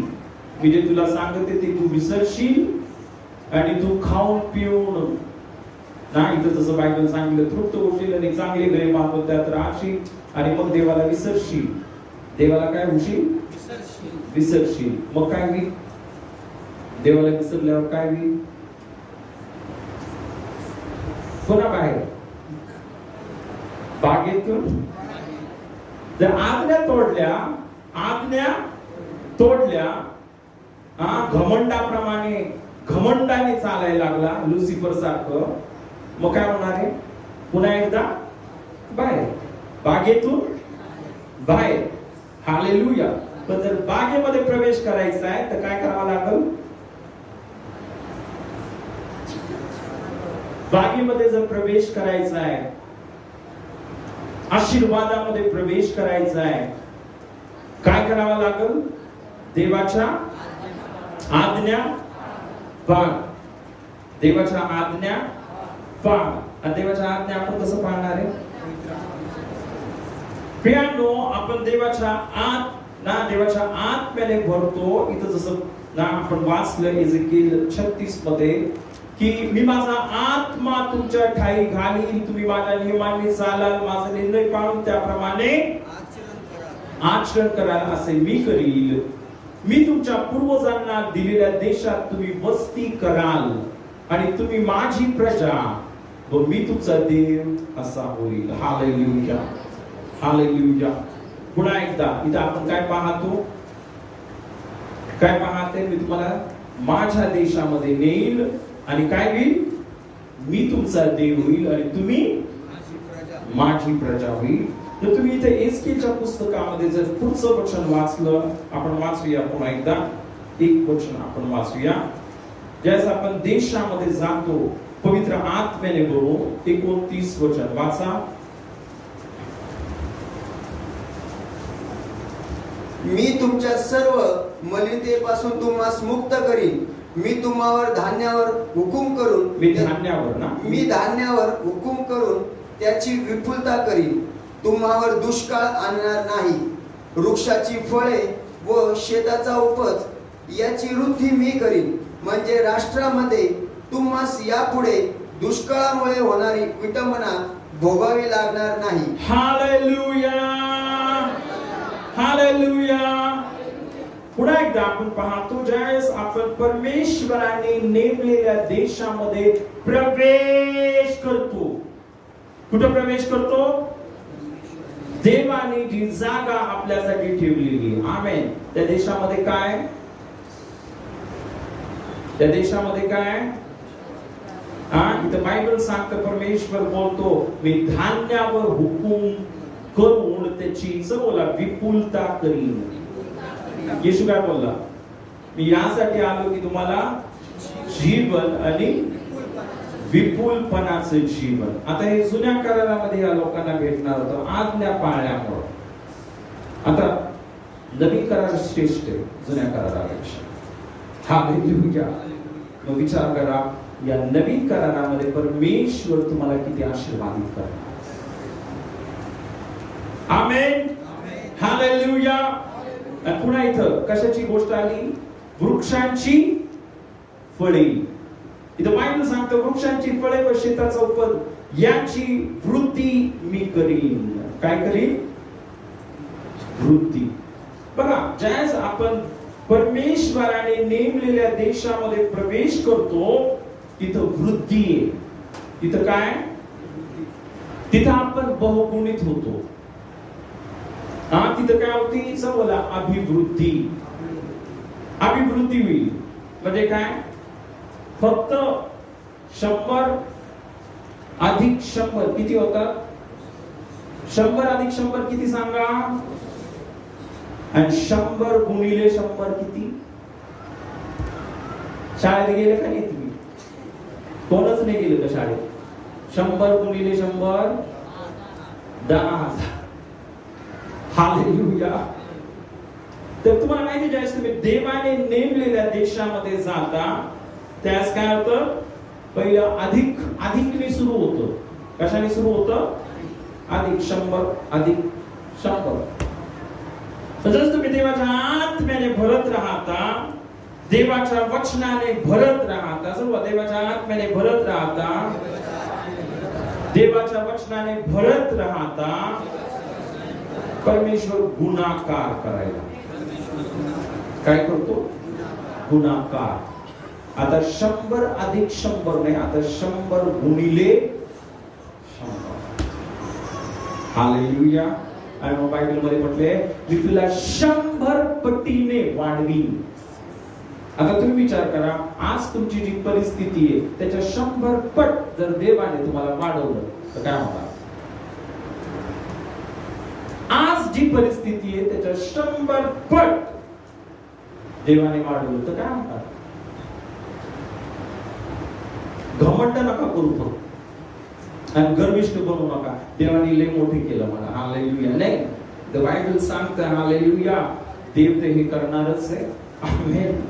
मी जे तुला सांगते ते तू विसरशील आणि तू खाऊन पिऊन नाही तर तसं बायबल सांगितलं तृप्त होशील आणि चांगले घरे बांधून त्यात राहशील आणि मग देवाला विसरशील. देवाला काय होशील? विसरशील. मग काय होईल? देवाला विसरल्यावर काय होईल? पुन्हा बाहेर बागेतून जर आज्ञा तोडल्या घमंडाप्रमाणे घमंडाने चालायला लागला लुसिफर सारखं, मग काय होणार आहे? पुन्हा एकदा बाहेर, बागेतून बाहेर. हालेलुया. पण जर बागेमध्ये प्रवेश करायचा आहे तर काय करावं लागेल? बागेमध्ये जर प्रवेश करायचा आहे, आशीर्वादामध्ये प्रवेश करायचा आहे, काय करावं लागेल? देवाच्या आज्ञा पाळ. देवाच्या आज्ञा पाळ. आणि देवाच्या आज्ञा आपण कसं पाळणार आहे? प्रियांनो, आपण देवाच्या आत्म्याने भरतो. इथं जसं ना आपण वाचलं एजेकिएल 36 मध्ये की मी माझा आत्मा तुमच्या ठाई घालील, तुम्ही माझ्या नियमांनी चालाल, माझा निर्णय पाळून त्याप्रमाणे आचरण कराल असे मी करील. मी तुमच्या पूर्वजांना दिलेल्या देशात तुम्ही वस्ती कराल आणि तुम्ही माझी प्रजा व मी तुमचा देव असा होईल. Hallelujah, hallelujah. पुन्हा एकदा इथं आपण काय पाहतो? काय पाहते? मी तुम्हाला माझ्या देशामध्ये नेईल आणि काय होईल? मी तुमचा देव होईल आणि तुम्ही माझी प्रजा होईल. तर तुम्ही इथे एस्केलच्या पुस्तकामध्ये जर पुढचं वचन वाचलं, आपण वाचूया पुन्हा एकदा. एक वचन आपण वाचूया. ज्यावेळेस आपण देशामध्ये जातो पवित्र आत्म्याने भरू. 29 वचन वाचा. मी तुमच्या सर्व मलिनतेपासून तुम्हास मुक्त करीन. मी तुम्हावर धान्यावर हुकूम करून मी धान्यावर हुकूम करून त्याची विपुलता करीन. तुम्हावर दुष्काळ आणणार नाही. वृक्षाची फळे व शेताचा उपज याची वृद्धी मी करीन. म्हणजे राष्ट्रामध्ये तुम्हास यापुढे दुष्काळामुळे होणारी विटंबना भोगावी लागणार नाही. Hallelujah, hallelujah. पुन्हा एकदा आपण पाहतो, ज्यावेळेस आपण परमेश्वराने नेमलेल्या देशामध्ये प्रवेश करतो. कुठं प्रवेश करतो? देवाने जी जागा आपल्यासाठी ठेवलेली. आमेन. त्या देशामध्ये काय? त्या देशामध्ये काय? इथं बायबल सांगतं, परमेश्वर बोलतो मी धान्यावर हुकूम करून त्याची बोला विपुलता करीन. येशू काय बोलला? मी यासाठी आलो की तुम्हाला जीवन आणि विपुलपणाचे जीवन. आता हे जुन्या करारामध्ये या लोकांना भेटणार होतं आज्ञा पाळण्यामुळे. आता नवीन करार श्रेष्ठ आहे जुन्या करारापेक्षा. हालेलुया. मग विचार करा, या नवीन करारामध्ये परमेश्वर तुम्हाला किती आशीर्वादित करणार. आमेन, हालेलुया. पुन्हा इथं कशाची गोष्ट आली? वृक्षांची फळे. इथं बायबल सांगतं वृक्षांची फळे व शेताचा उपज याची वृद्धी मी करीन. काय करीन? वृद्धी. बघा, ज्यावेळेस आपण परमेश्वराने नेमलेल्या देशामध्ये प्रवेश करतो तिथं वृद्धी आहे. तिथं काय? तिथं आपण बहुगुणित होतो. तिथं काय होती? बोला अभिवृद्धी. अभिवृद्धी होईल. म्हणजे काय? फक्त 100 अधिक 100 किती होतात? 100 अधिक 100 किती सांगा? आणि 100 गुणिले 100 किती? शाळेत गेले का नाही तुम्ही? कोणच नाही गेलं का शाळेत? 100 गुणिले 100 10,000. हालेलुया. तर तुम्हाला माहिती आहे, ज्यावेळेस तुम्ही देवाने नेमलेल्या देशामध्ये जाता त्यास काय होतं? पहिलं अधिकने सुरू होतं. कशाने सुरू होतं? अधिक 100. जसं तुम्ही देवाच्या आत्म्याने भरत राहता, देवाच्या वचनाने भरत राहता, सर्व देवाच्या आत्म्याने भरत राहता, देवाच्या वचनाने भरत राहता, परमेश्वर गुणाकार करायला काय करतो? गुणाकार. आता 100 अधिक 100 नाही, आता 100 गुणिले 100. हालेलुया. आणि मग बायबलमध्ये म्हटले, मी तुला 100 पटीने वाढवीन. आता तुम्ही विचार करा, आज तुमची जी परिस्थिती आहे त्याच्या 100 पट जर देवाने तुम्हाला वाढवलं तर काय होणार? आज जी परिस्थिती आहे त्याच्या 100 पट देवाने वाढवलं तर काय होणार? घमंड नका करू फक्त आणि गर्विष्ठ बनू नका. देवाने लय मोठे केलं मला, हालेलुया. नाही, द बायबल सांगतं हालेलुया, देव ते हे करणारच आहे. आमेन.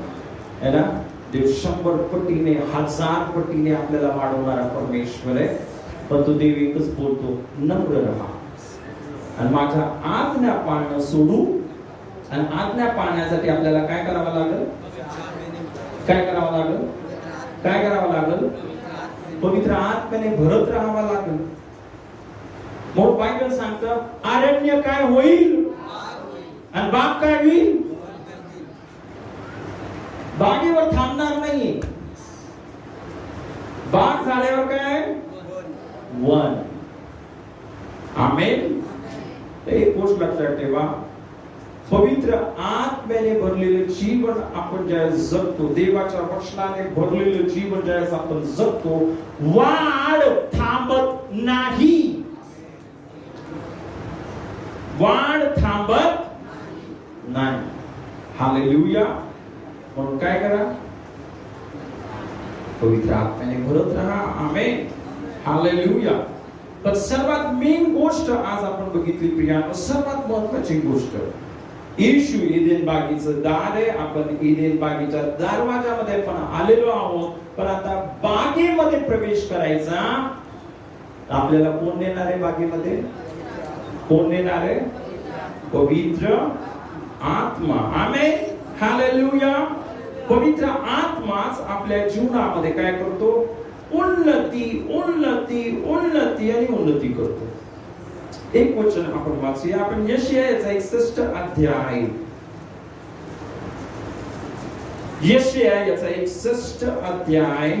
है ना? देव 100 पटीने 1000 पटीने आपल्याला वाढवणारा परमेश्वर आहे. पण तो देव एकच बोलतो, नम्र राहा आणि माझ्या आज्ञा पाळणं सोडू. आणि आज्ञा पाळण्यासाठी आपल्याला काय करावं लागेल? काय करावं लागेल? काय करावं लागेल? पवित्र आत्म्याने भरत राहावं लागेल. म्हणून बायबल सांगतं, अरण्य काय होईल आणि बाग काय होईल? बागेवर थांबणार नाही. बाग झाल्यावर काय? वन. आमेन. एक गोष्ट लक्षात ठेवा, पवित्र आत्म्याने भरलेले जीवन आपण ज्यावेळेस जगतो, देवाच्या वचनाने भरलेले जीवन ज्यावेळेस आपण जगतो, वाढ थांबत नाही. वाढ थांबत नाही. हालेलुया. म्हणून काय करा? पवित्र आत्म्याने भरत राहा. आमेन. हालेलुया. पण सर्वात मेन गोष्ट आज आपण बघितली प्रियानो, सर्वात महत्वाची गोष्ट, येशू एदेन बागेचं दार आहे. आपण एदेन बागेच्या दरवाजामध्ये पण आलेलो आहोत. पण आता बागेमध्ये प्रवेश करायचा, आपल्याला कोण नेणार आहे बागेमध्ये? कोण नेणार आहे? पवित्र आत्मा. आमेन. हालेलुया. पवित्र आत्माच आपल्या जीवनामध्ये काय करतो? उन्नती उन्नती उन्नती आणि उन्नती करतो. एक वचन आपण वाचूया. आपण यशायाचा 61 अध्याय, यशायाचा 61 अध्याय,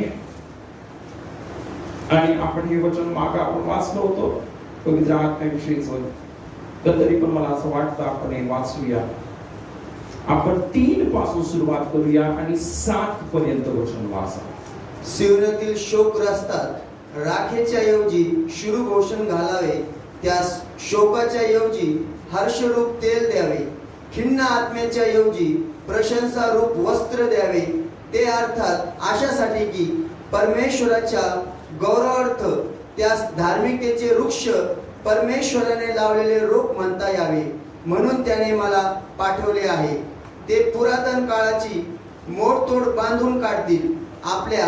आणि आपण हे वचन मागे आपण वाचलं होतं पवित्र आत्म्याविषयीचं. तरी पण मला असं वाटतं आपण हे वाचूया. आपण 3 पासून सुरुवात करूया आणि 7 पर्यंत वचन वाचा. सिंहनातील शोकग्रस्तात राखेच्या ऐवजी शिरुभूषण घालावे, त्यास शोकाच्या ऐवजी हर्षरूप तेल द्यावे, खिन्न आत्म्याच्या ऐवजी प्रशंसारूप वस्त्र द्यावे. ते अर्थात अशासाठी की परमेश्वराच्या गौरवार्थ त्यास धार्मिकतेचे वृक्ष, परमेश्वराने लावलेले रोप म्हणता यावे. म्हणून त्याने मला पाठवले आहे. ते पुरातन काळाची मोडतोड बांधून काढतील, आपल्या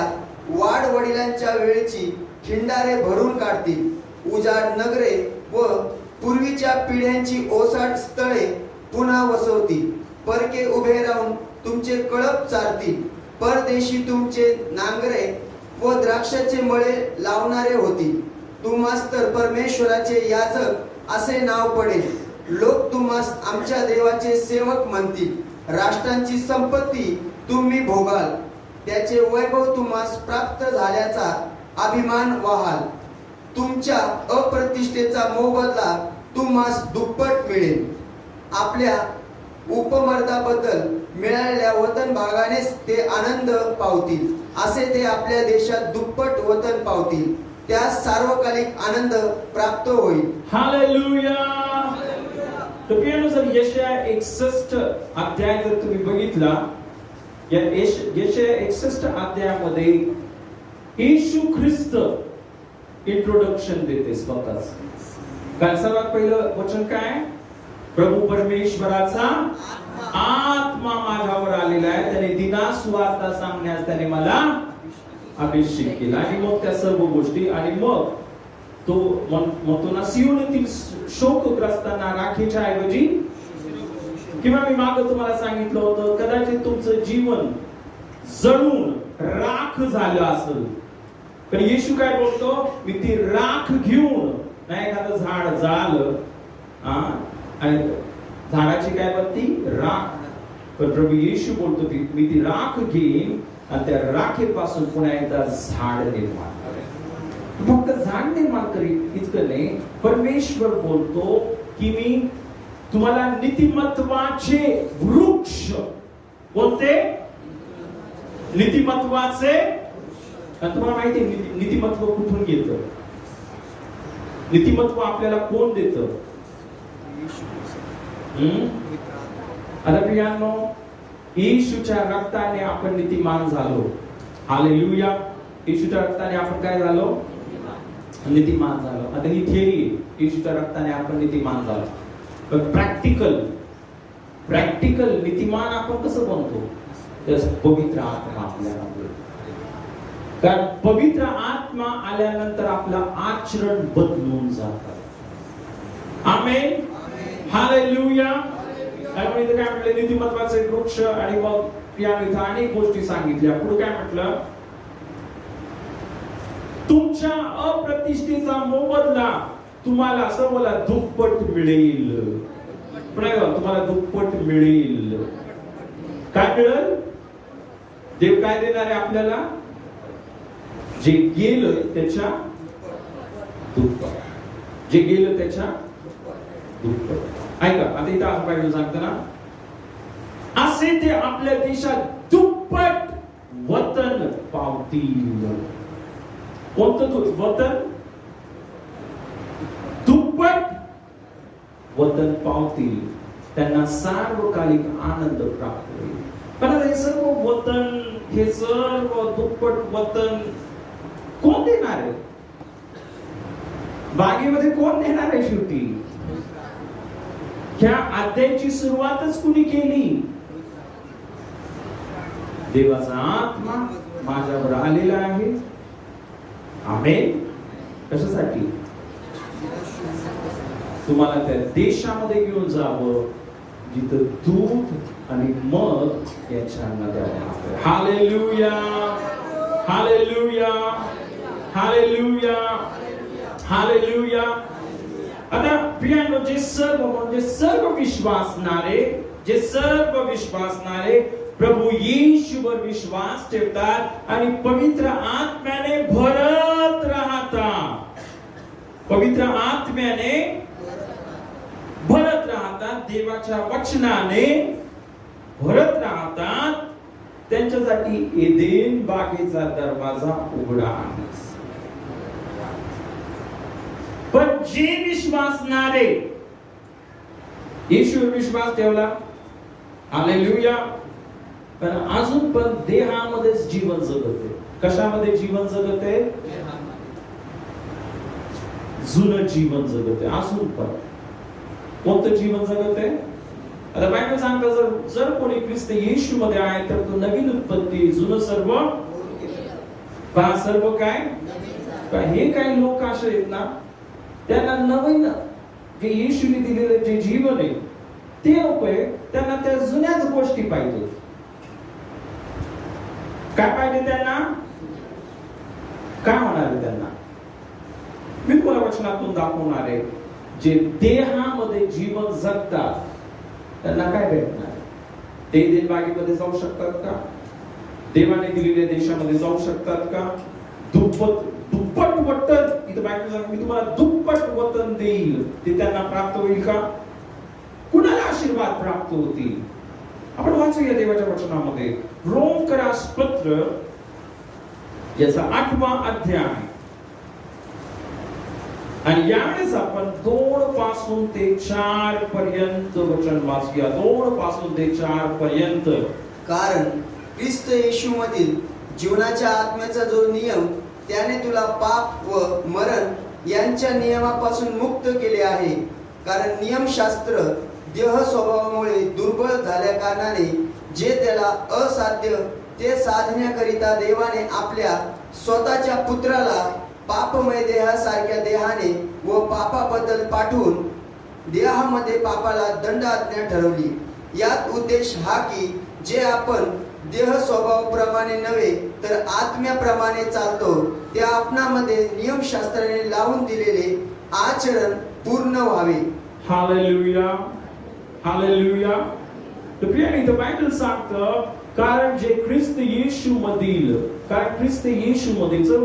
वाडवडिलांच्या वेळेची खिंडारे भरून काढतील. उजाड नगरे व पूर्वीच्या पिढ्यांची ओसाड स्थळे पुन्हा वसवतील. परके उभे राहून तुमचे कळप चारतील. परदेशी तुमचे नांगरे व द्राक्षाचे मळे लावणारे होतील. तुम्हास तर परमेश्वराचे याजक असे नाव पडेल. लोक तुम्हास आमच्या देवाचे सेवक म्हणतील. राष्ट्रांची संपत्ती तुम्ही भोगाल, त्याचे वैभव तुम्हास प्राप्त झाल्याचा अभिमान व्हाल. तुमच्या अप्रतिष्ठेचा मोबदला तुम्हास दुप्पट मिळेल. आपल्या उपमर्दाबद्दल मिळालेल्या वतन भागानेच ते आनंद पावतील. असे ते आपल्या देशात दुप्पट वतन पावतील. त्यास सार्वकालिक आनंद प्राप्त होईल. हालेलुया. तर यशाया 61 अध्याय जर तुम्ही बघितला, या यशाया 61 अध्यायामध्ये येशू ख्रिस्त इंट्रोडक्शन देते स्वतःच. काय सर्वात पहिलं वचन काय? प्रभू परमेश्वराचा आत्मा माझ्यावर आलेला आहे. त्याने दिनास्वार्थ सांगण्यास त्याने मला अभिषेक केला. आणि मग त्या सर्व गोष्टी आणि मग तो ना सियोनीतील शोकग्रस्तांना राखीच्या ऐवजी, किंवा मी मागे तुम्हाला सांगितलं होतं कदाचित तुमचं जीवन जळून राख झालं असेल, पण येशू काय बोलतो, मी ती राख घेऊन, नाही एखादं झाड जळालं आणि झाडाची काय बनती राख, पण प्रभू येशू बोलतो मी ती राख घेईन आणि त्या राखेपासून पुन्हा एकदा झाड निर्माण करेन. फक्त झाड निर्माण करीन इतकं नाही, परमेश्वर बोलतो की मी तुम्हाला नीतिमत्वाचे वृक्ष, बोलते नीतिमत्वाचे, तुम्हाला माहिती आहे नीतिमत्व कुठून येतं? नीतिमत्व आपल्याला कोण देतं? आता प्रियांनो, येशूच्या रक्ताने आपण नीतिमान झालो. हालेलुया. येशूच्या रक्ताने आपण काय झालो? नीतिमान झालो. आता ही थिअरी, येशूच्या रक्ताने आपण नीतिमान झालो. पण प्रॅक्टिकल नीतिमान आपण कसं बनतो? पवित्र आत्मा आपल्याला, कारण पवित्र आत्मा आल्यानंतर आपलं आचरण बदलून जातं. आमेन. हालेलुया. त्यामुळे इथे काय म्हटलं? नीतिमत्वाचे वृक्ष. आणि मग या इथं अनेक गोष्टी सांगितल्या. पुढे काय म्हटलं? तुमच्या अप्रतिष्ठेचा मोबदला तुम्हाला सर्वाला दुप्पट मिळेल. तुम्हाला दुप्पट मिळेल. काय मिळेल? देव काय देणार आहे आपल्याला? जे गेलं त्याच्या दुप्पट. जे गेलं त्याच्या दुप्पट. ऐका, आता इथं असं पाहिजे सांगतो ना, असे ते आपल्या देशात दुप्पट वतन पावतील. कोणतं वतन? दुप्पट वतन पावतील. त्यांना सार्वकालिक आनंद प्राप्त होईल. पण हे सर्व वतन, हे सर्व दुप्पट वतन कोण देणार आहे? बागेमध्ये कोण देणार आहे? शेवटी ह्या अध्यायाची सुरुवातच कुणी केली? देवाचा आत्मा माझ्यावर आलेला आहे. आमेन. कशासाठी? तुम्हाला त्या देशामध्ये घेऊन जावं जिथं दूध आणि मध याच्या नद्या वाहतात. हालेलुया. हालेलुया. हालेलुया. हालेलुया. आता प्रियांनो, जे सर्व विश्वासणारे प्रभू येशूवर विश्वास ठेवतात आणि पवित्र आत्म्याने भरत राहतात. पवित्र आत्म्याने भरत राहतात. देवाच्या वचनाने भरत राहतात. त्यांच्यासाठी एदेन बागेचा दरवाजा उघडा आहे. पण जे विश्वासणारे, येशूवर विश्वास ठेवला, हालेलुया, पण अजून पण देहामध्येच जीवन जगत आहे. कशामध्ये जीवन जगत आहे? जुनं जीवन जगत आहे. अजून पण कोणतं जीवन जगत आहे? आता बायबल सांगतं, जर कोणी ख्रिस्त येशू मध्ये आहे तर तो नवीन उत्पत्ती, जुनं सर्व सर्व काय? हे काही लोक असे आहेत ना, त्यांना नवीन जे येशूने दिलेलं जे जीवन आहे ते नको आहे. त्यांना त्या जुन्याच गोष्टी पाहिजे. काय पाहिजे त्यांना? काय होणार आहे त्यांना? मी तुम्हाला वचनातून दाखवणार आहे. जे देहामध्ये जीवन जगतात त्यांना काय भेटणार? ते देव बागेमध्ये जाऊ शकतात का? देवाने दिलेल्या देशामध्ये जाऊ शकतात का? दुप्पट वतन, इथं बायबल सांगते मी तुम्हाला दुप्पट वतन देईल. ते त्यांना प्राप्त होईल का? कुणाला आशीर्वाद प्राप्त होतील? आपण वाचूया देवाच्या वचनामध्ये. रोमकरास पत्र याचा 8वा अध्याय आणि यावेळेस आपण 2 पासून ते 4 पर्यंत वचन वाचूया. 2 पासून ते 4 पर्यंत. कारण ख्रिस्त येशू मधील जीवनाच्या आत्म्याचा जो नियम त्याने तुला पाप व मरण यांच्या नियमापासून मुक्त केले आहे. कारण नियमशास्त्र देह स्वभावामुळे दुर्बळ झाल्या कारणाने जे त्याला असाध्य ते साधण्याकरिता देवाने आपल्या स्वतःच्या पुत्राला पापमय देहासारख्या देहाने व पापाबद्दल पाठवून देहामध्ये पापाला दंड आज्ञा ठरवली. यात उद्देश हा की जे आपण देह स्वभावाप्रमाणे नव्हे तर आत्म्याप्रमाणे चालतो ते आपणामध्ये नियमशास्त्राने लावून दिलेले आचरण पूर्ण व्हावे. Hallelujah, hallelujah. तर प्रियाने इथं बायबल सांगतं कारण जे ख्रिस्त येशू मधील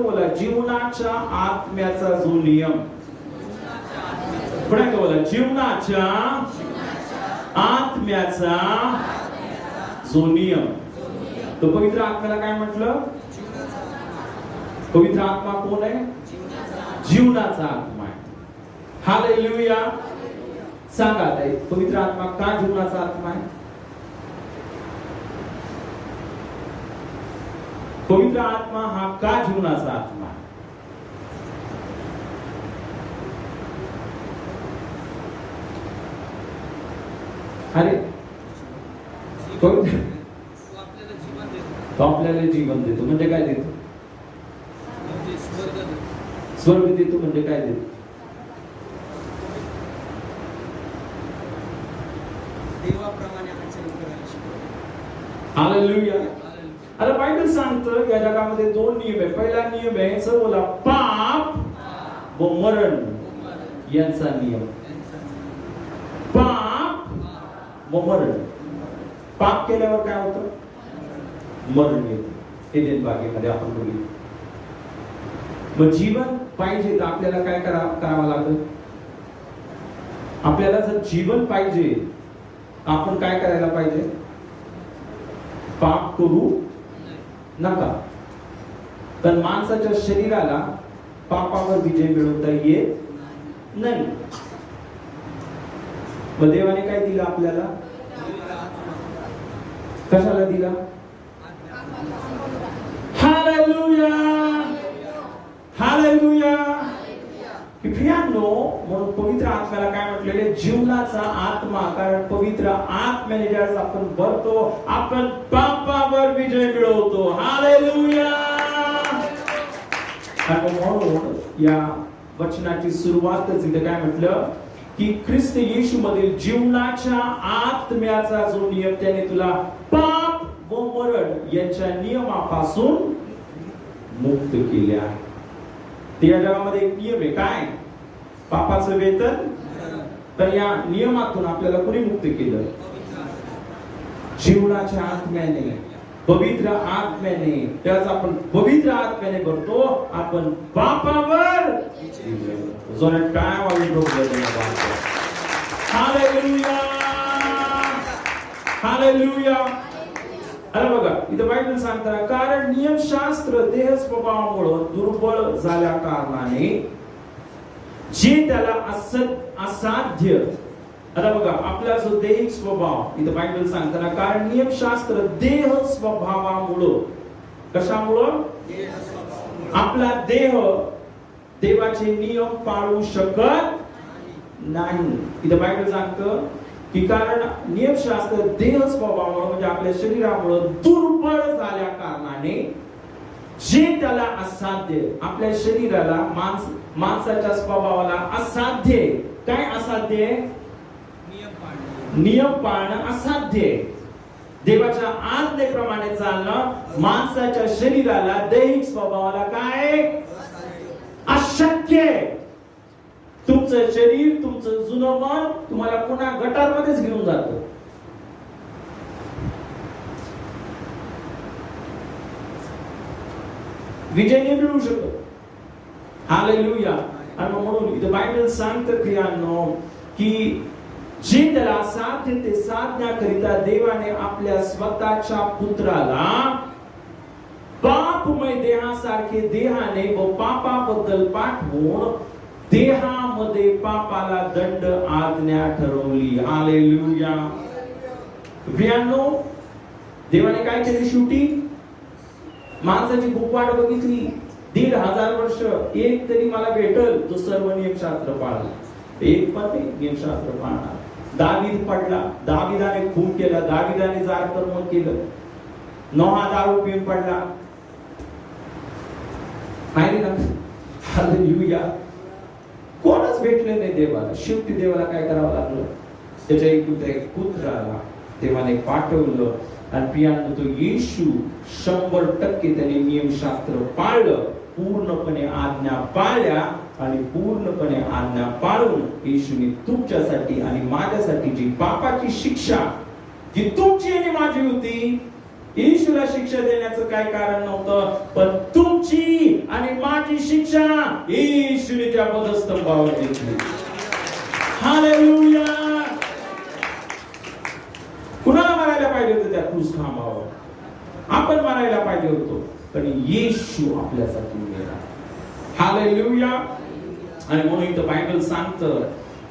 बोला जीवनाच्या आत्म्याचा जो नियम, पुन्हा एकदा बोला जीवनाच्या आत्म्याचा जो नियम. तो पवित्र आत्म्याला काय म्हटलं? पवित्र आत्मा कोण आहे? जीवनाचा आत्मा आहे. हालेलुया. सांगा ताई, पवित्र आत्मा का जीवनाचा आत्मा आहे? पवित्र आत्मा हा का जीवनाचा आत्मा आहे? अरे पवित्र तो आपल्याला जीवन देतो म्हणजे काय देतो? स्वर्ग देतो म्हणजे काय देतो? देवाप्रमाणे आचरण करायला शिकवतो. हालेलुया. आता बायबल सांगतं या जगामध्ये दोन नियम आहे. पहिला नियम आहे बोला पाप व मरण यांचा नियम. पाप व मरण. पाप केल्यावर काय होतं? मरण येतं. एदेन बागेमध्ये आपण बघितलं. मग जीवन पाहिजे तर आपल्याला काय करावं लागेल? आपल्याला जर जीवन पाहिजे आपण काय करायला पाहिजे? पाप करू नका. तर माणसाच्या शरीराला पापावर विजय मिळवता येत नाही. मग देवाने काय दिलं आपल्याला? कशाला दिला? Hallelujah, hallelujah. प्रियांनो, म्हणून पवित्र आत्म्याला काय म्हटलेले? जीवनाचा आत्मा. कारण पवित्र आत्म्याने ज्यावेळेस आपण भरतो आपण पापावर विजय मिळवतो. हालेलुया. आणि म्हणून या वचनाची सुरुवातच इथे काय म्हटलं की ख्रिस्त येशू मधील जीवनाच्या आत्म्याचा जो नियम त्याने तुला पाप व मरण यांच्या नियमापासून मुक्त केले आहे. या जगामध्ये एक नियम आहे. काय? पापाचं वेतन. तर या नियमातून आपल्याला कोणी मुक्त केलं? जीवनाच्या आत्म्याने, पवित्र आत्म्याने. त्याच आपण पवित्र आत्म्याने भरतो आपण पापावर जोरात काय वाजवतो? Hallelujah, hallelujah. अरे बघा इथं बायबल सांगतात कारण नियमशास्त्र देह स्वभावामुळे दुर्बळ झाल्या कारणाने जे त्याला असाध्य. आता बघा आपला जो दैहिक स्वभाव इथं बायबल सांगताना कारण नियमशास्त्र देह स्वभावामुळं. कशामुळं? आपला देह देवाचे नियम पाळू शकत नाही. इथं बायबल सांगतं की कारण नियमशास्त्र देह स्वभावामुळे म्हणजे आपल्या शरीरामुळे दुर्बळ झाल्या कारणाने जे त्याला असाध्य. आपल्या शरीराला माणसाच्या स्वभावाला असाध्य. काय असाध्य? नियम पाळणं असाध्य. देवाच्या आज्ञेप्रमाणे चालणं माणसाच्या शरीराला दैहिक स्वभावाला काय अशक्य. तुमचं शरीर तुमचं जुनं मन तुम्हाला पुन्हा गटारमध्येच घेऊन जातं. विजय नाही मिळू शकत. हालेलुया. आणि म्हणून इथं बायबल सांगतं प्रियांनो की जे त्याला साध्य ते साधण्याकरिता देवाने आपल्या स्वतःच्या पुत्राला पापमय देहासारखे देहाने व पापाबद्दल पाठवून देहामध्ये पापाला दंड आज्ञा ठरवली. हालेलुया. प्रियांनो देवाने काय केले? शेवटी माणसाची खूप वाट बघितली. 1500 वर्ष एक तरी मला भेटल जो सर्व नियमशास्त्र पाळला. एक पण नाही नियमशास्त्र पाळणार. दावीद पडला, दाविदाने खून केला, दाविदाने जार कर्म केलं. नोहा दारू पिऊन पडला. आहे ना? हालेलुया. कोणच भेटले नाही देवाला. शेवटी देवाला काय करावं लागलं? त्याच्या एक पुत्राला देवाने पाठवलं. आणि प्रियांनो, तो येशू 100% त्याने नियमशास्त्र पाळलं, पूर्णपणे आज्ञा पाळल्या. आणि पूर्णपणे आज्ञा पाळून येशूने तुमच्यासाठी आणि माझ्यासाठी जी पापाची शिक्षा जी तुमची आणि माझी होती, येशूला शिक्षा देण्याचं काय कारण नव्हतं, पण तुमची आणि माझी शिक्षा येशूने त्या वधस्तंभावर घेतली. हालेलुया. कुणाला मारायला पाहिजे होतं त्या क्रूस खांबावर? आपण मारायला पाहिजे होतो, पण येशू आपल्यासाठी मेला. हालेलुया. आणि म्हणून इथं बायबल सांगतं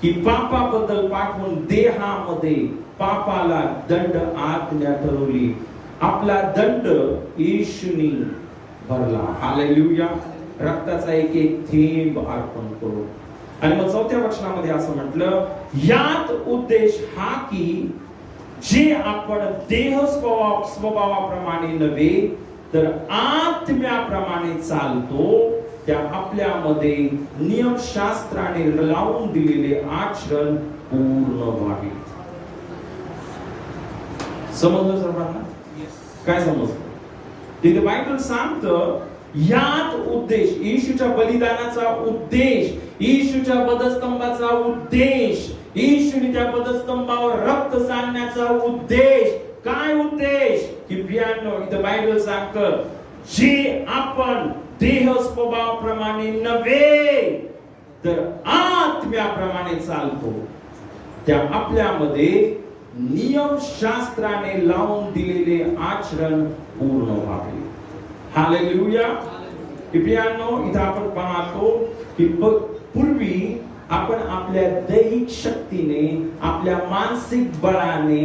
की पापाबद्दल पाठवून देहामध्ये पापाला दंड आज्ञा ठरवली. आपला दंड येशूने भरला. हालेलुया. रक्ताचा एक एक थेंब अर्पण करू. आणि मग 4थ्या वचनामध्ये असं म्हटलं, यात उद्देश हा की जे आपण देह स्वभावाप्रमाणे नव्हे तर आत्म्याप्रमाणे चालतो, त्या आपल्यामध्ये नियमशास्त्राने लावून दिलेले आचरण पूर्ण व्हावे. समजलं सर्वांना? काय समजलं? तिथे बायबल सांगतं, यात उद्देश, येशूच्या बलिदानाचा उद्देश, येशूच्या वधस्तंभाचा उद्देश, येशूने त्या वधस्तंभावर रक्त सांडण्याचा उद्देश. काय उद्देश? की प्रियांनो, इथं बायबल सांगतं, जे आपण देह स्वभावाप्रमाणे नव्हे तर आत्म्याप्रमाणे चालतो, त्या आपल्यामध्ये नियमशास्त्राने लावून दिलेले आचरण पूर्ण व्हावे. हालेलुया. प्रियांनो, इथं आपण पाहतो की पूर्वी आपण आपल्या दैहिक शक्तीने, आपल्या मानसिक बळाने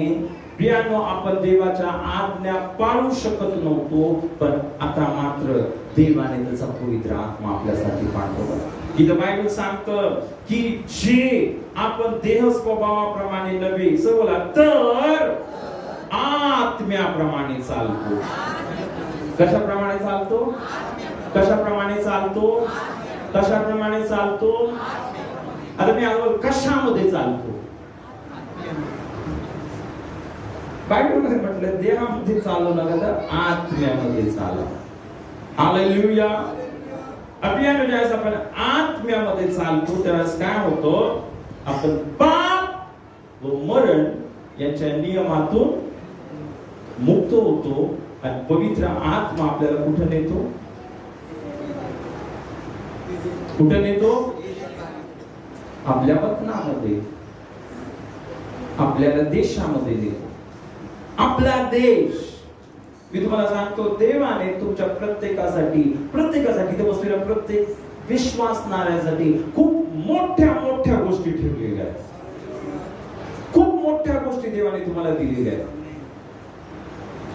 प्रियांनो आपण देवाच्या आज्ञा पाळू शकत नव्हतो, पण आता मात्र देवाने त्याचा पवित्र आत्मा आपल्यासाठी पाठवला. इथं बायबल सांगतं की जे आपण देह स्वभावाप्रमाणे नव्हे, बोला, तर आत्म्याप्रमाणे चालतो. कशाप्रमाणे चालतो? कशाप्रमाणे चालतो? कशाप्रमाणे चालतो? आता मी अगोदर कशामध्ये चालतो? बायबलमध्ये म्हटलं देहामध्ये चालू नका तर आत्म्यामध्ये चाला. हालेलुया. अभियान ज्यावेळेस आपण आत्म्यामध्ये चालतो त्यावेळेस काय होतं? आपण पाप व मरण यांच्या नियमातून मुक्त होतो आणि पवित्र आत्मा आपल्याला कुठे नेतो? कुठे नेतो? आपल्या वतनामध्ये, आपल्याला देशामध्ये नेतो. आपला देश. मी तुम्हाला सांगतो, देवाने तुमच्या प्रत्येकासाठी ते बसलेल्या प्रत्येक विश्वासणाऱ्यासाठी खूप मोठ्या मोठ्या गोष्टी ठेवलेल्या आहेत. खूप मोठ्या गोष्टी देवाने तुम्हाला दिलेल्या आहेत.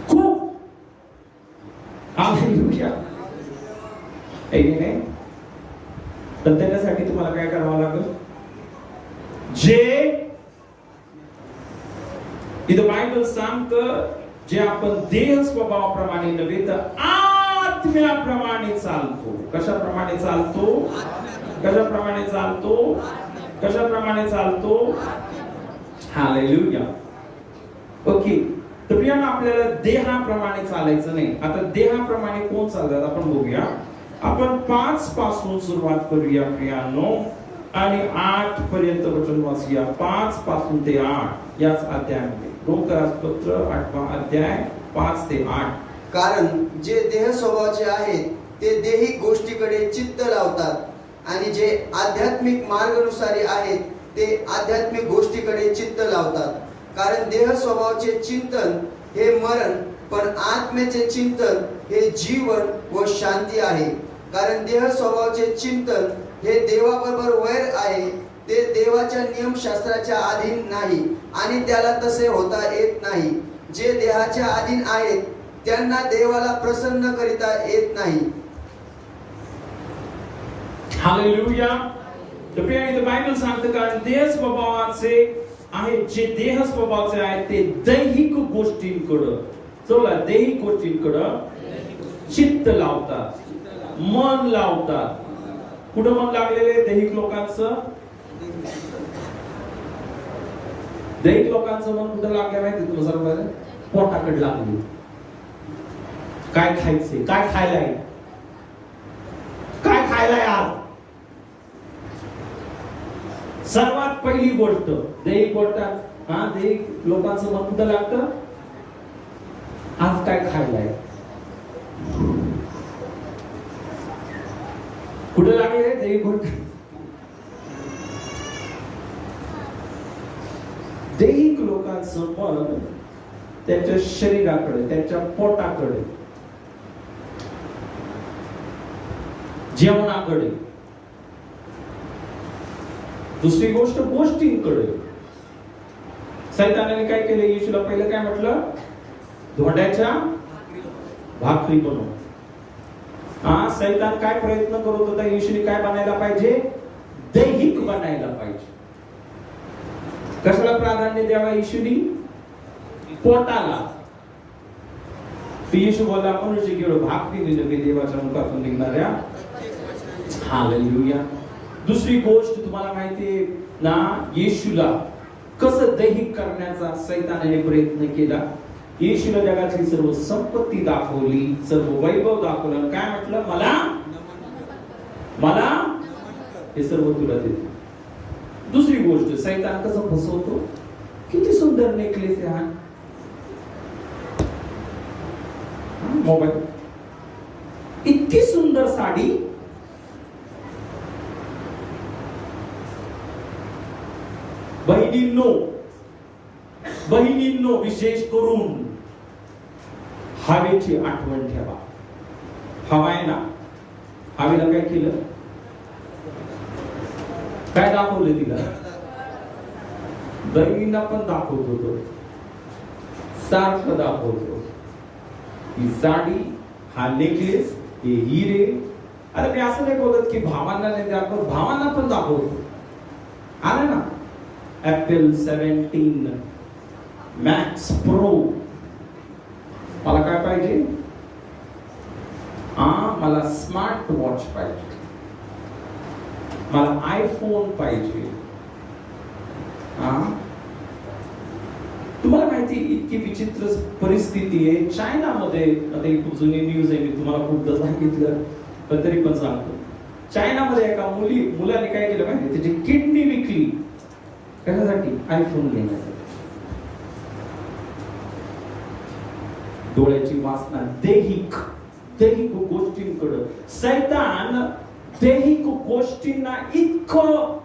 खूप. हालेलुया. नाही, तर त्याच्यासाठी तुम्हाला काय करावं लागेल? जे इथं बायबल सांगतं, जे आपण देह स्वभावाप्रमाणे नव्हे तर आत्म्याप्रमाणे चालतो. कशाप्रमाणे चालतो? कशाप्रमाणे चालतो? कशाप्रमाणे चालतो? हालेलुया. ओके. तर प्रियांनो, आपल्याला देहाप्रमाणे चालायचं नाही. आता देहाप्रमाणे कोण चालतात आपण बघूया. आपण 5 पासून सुरुवात करूया प्रियांनो आणि 8 पर्यंत वचन वाचूया. 5 पासून ते 8 याच अध्यायामध्ये. रोमकरासपत्र 8वा अध्याय 5 ते 8. कारण जे देह स्वभावाचे आहेत ते दैहिक गोष्टीकडे चित्त लावतात आणि जे आध्यात्मिक मार्गानुसारी आहेत ते आध्यात्मिक गोष्टीकडे चित्त लावतात. कारण देह स्वभावाचे चिंतन हे मरण, पण आत्म्याचे चिंतन हे जीवन व शांती आहे. कारण देह स्वभावाचे चिंतन हे देवाबरोबर वैर आहे. ते देवाच्या नियमशास्त्राच्या अधीन नाही आणि त्याला तसे होता येत नाही. जे देहाच्या अधीन आहेत त्यांना देवाला प्रसन्न करिता येत नाही. हालेलुया. तर बायबल सांगतं, कारण देह स्वभावाचे आहेत जे देह स्वभावाचे आहेत ते दैहिक गोष्टींकडं, चला दैहिक गोष्टींकडं चित्त लावतात, मन लावतात. कुठं मन लागलेले दैहिक लोकांचं? दैहिक लोकांचं मन कुठं लागलं माहिती तुम्हाला सर्व? पोटाकडे लागले. काय खायचे, काय खायलाय, काय खायलाय आज. सर्वात पहिली गोष्ट दैहिक बोलतात. दैहिक लोकांचं मन कुठं लागतं? आज काय खायलाय. कुठे लागले दैहिक गोष्ट? दैहिक लोकांचं मन त्यांच्या शरीराकडे, त्यांच्या पोटाकडे, जेवणाकडे. दुसरी गोष्ट गोष्टींकडे. सैतानाने काय केलं? येशूला पहिलं काय म्हटलं? धोंड्याच्या भाकरी बनव. सैतान काय प्रयत्न करत होता? येशूने काय बनायला पाहिजे? दैहिक बनायला पाहिजे. कशाला प्राधान्य द्यावा येशूनी? पोटाला. येशू बोलला मनुष्य केवळ भाकरी नव्हे देवाच्या मुखातून निघणाऱ्या. हालेलुया. दुसरी गोष्ट तुम्हाला माहितीये ना, येशूला कसं दैहिक करण्याचा सैतानाने प्रयत्न केला. येशूला जगाची सर्व संपत्ती दाखवली, सर्व वैभव दाखवलं. काय म्हटलं? मला हे सर्व तुला देतो. दुसरी गोष्ट सैतान कसं फसवतो? किती सुंदर नेकलेस आहे हा, मोबाईल, इतकी सुंदर साडी, बहिणींनो विशेष करून हवेची आठवण ठेवा. हवा आहे ना, हवेला काय केलं? काय दाखवलं तिला? बहिणींना पण दाखवत होतो, सारखं दाखवतो. ही साडी, हा नेकलेस, हे हिरे. अरे मी असं नाही बोलत की भावांना नाही दाखवत, भावांना पण दाखवतो. आलं ना ऍपल 17 मॅक्स प्रो. मला काय पाहिजे? मला स्मार्ट वॉच पाहिजे, मला आयफोन पाहिजे. तुम्हाला माहिती इतकी विचित्र परिस्थिती आहे चायनामध्ये. आता एक जुनी न्यूज आहे, मी तुम्हाला खूपदा सांगितलं पण तरी पण सांगतो. चायनामध्ये एका मुलाने काय केलं माहिती? त्याची किडनी विकली. कशासाठी? आयफोन घेण्यासाठी. डोळ्याची वासना. दैहिक गोष्टींकडे सैतान दैहिक गोष्टींना इतकं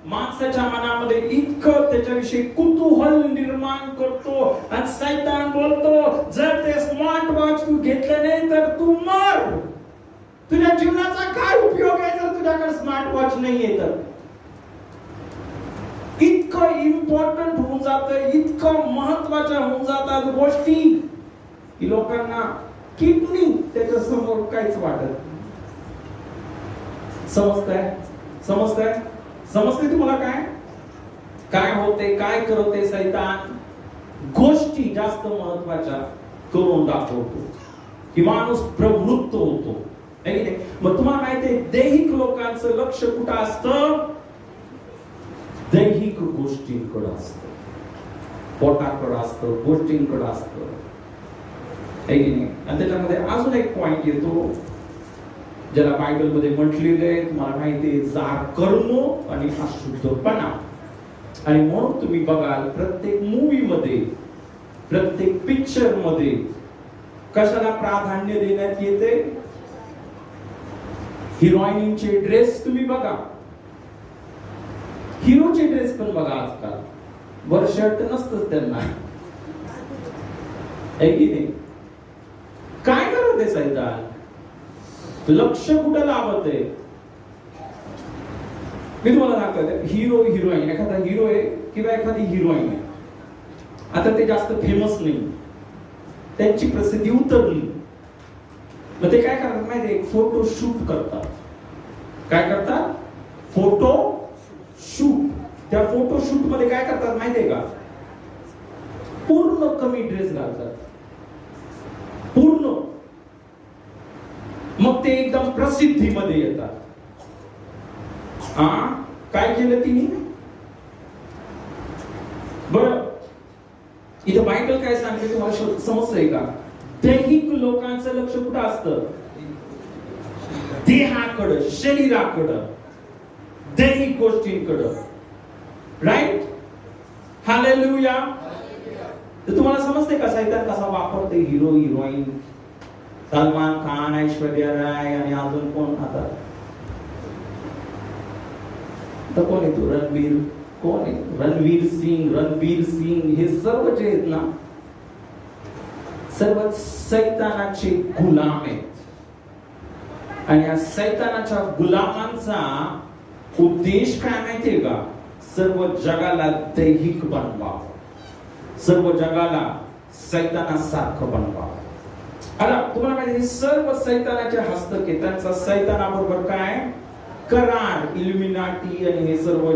माणसाच्या मनामध्ये इतकं त्याच्याविषयी कुतूहल निर्माण करतो. आणि सैतान बोलतो जर ते स्मार्ट वॉच तू घेतलं नाही तर तू मर. तुझ्या जीवनाचा काय उपयोग आहे जर तुझ्याकडे स्मार्ट वॉच नाहीये तर? इतकं इम्पॉर्टंट होऊन जातं, इतकं महत्वाच्या होऊन जातात गोष्टी की लोकांना किडनी त्याच्या समोर काहीच वाटत. समजतंय तुम्हाला काय होते, काय करते सैतान? गोष्टी जास्त महत्वाच्या करून दाखवतो की माणूस प्रवृत्त होतो. मग तुम्हाला माहितीये दैहिक लोकांचं लक्ष कुठं असतं? दैहिक गोष्टींकडे असतं, पोटाकडे असतं, गोष्टींकडे असतं. आणि त्याच्यामध्ये अजून एक पॉइंट येतो ज्याला बायबल मध्ये म्हटलेलं आहे, तुम्हाला माहितीये, जार कर्म आणि अशुद्धपणा. आणि म्हणून तुम्ही बघाल प्रत्येक मूवी मध्ये, प्रत्येक पिक्चर मध्ये कशाला प्राधान्य देण्यात येते? हिरोईनचे ड्रेस तुम्ही बघा, हिरोचे ड्रेस पण बघा. आजकाल वर शर्ट नसतच त्यांना, आहे की नाही? काय करत आहे सैतान? लक्ष कुठं लावत आहे? मी तुम्हाला दाखवते. हिरो हिरोईन, एखादा हिरो आहे किंवा एखादी हिरोईन आहे, आता ते जास्त फेमस नाही, त्यांची प्रसिद्धी उतरली, मग ते काय करतात माहिती? एक फोटो शूट करतात. काय करतात? Photo shoot. त्या फोटोशूट मध्ये काय करतात माहितीये का? पूर्ण कमी ड्रेस घालतात, पूर्ण. मग ते एकदम प्रसिद्धीमध्ये येतात. काय केलं तिने? बरं, इथं बायबल काय सांगते तुम्हाला समजतंय का? दैहिक लोकांचं लक्ष कुठं असतं? देहाकडं, शरीराकडं, दैहिक गोष्टींकडं. राईट? हालेलुया. तर तुम्हाला समजते का सैतान कसा वापरते? हिरो हिरोईन, सलमान खान, ऐश्वर्या राय आणि अजून कोण आता कोण आहे तो? कोण आहे? रणवीर सिंग. हे सर्व जे आहेत ना, सर्व सैतानाचे गुलाम आहेत. आणि या सैतानाच्या गुलामांचा उद्देश काय माहितीये का? सर्व जगाला दैहिक बनवा, सर्व जगाला सैतानासारखं बनवा. आता तुम्हाला माहिती, सर्व सैतानाचे हस्तक आहेत. त्यांचा सैतानाबरोबर काय करार, इल्युमिनाटी आणि हे सर्व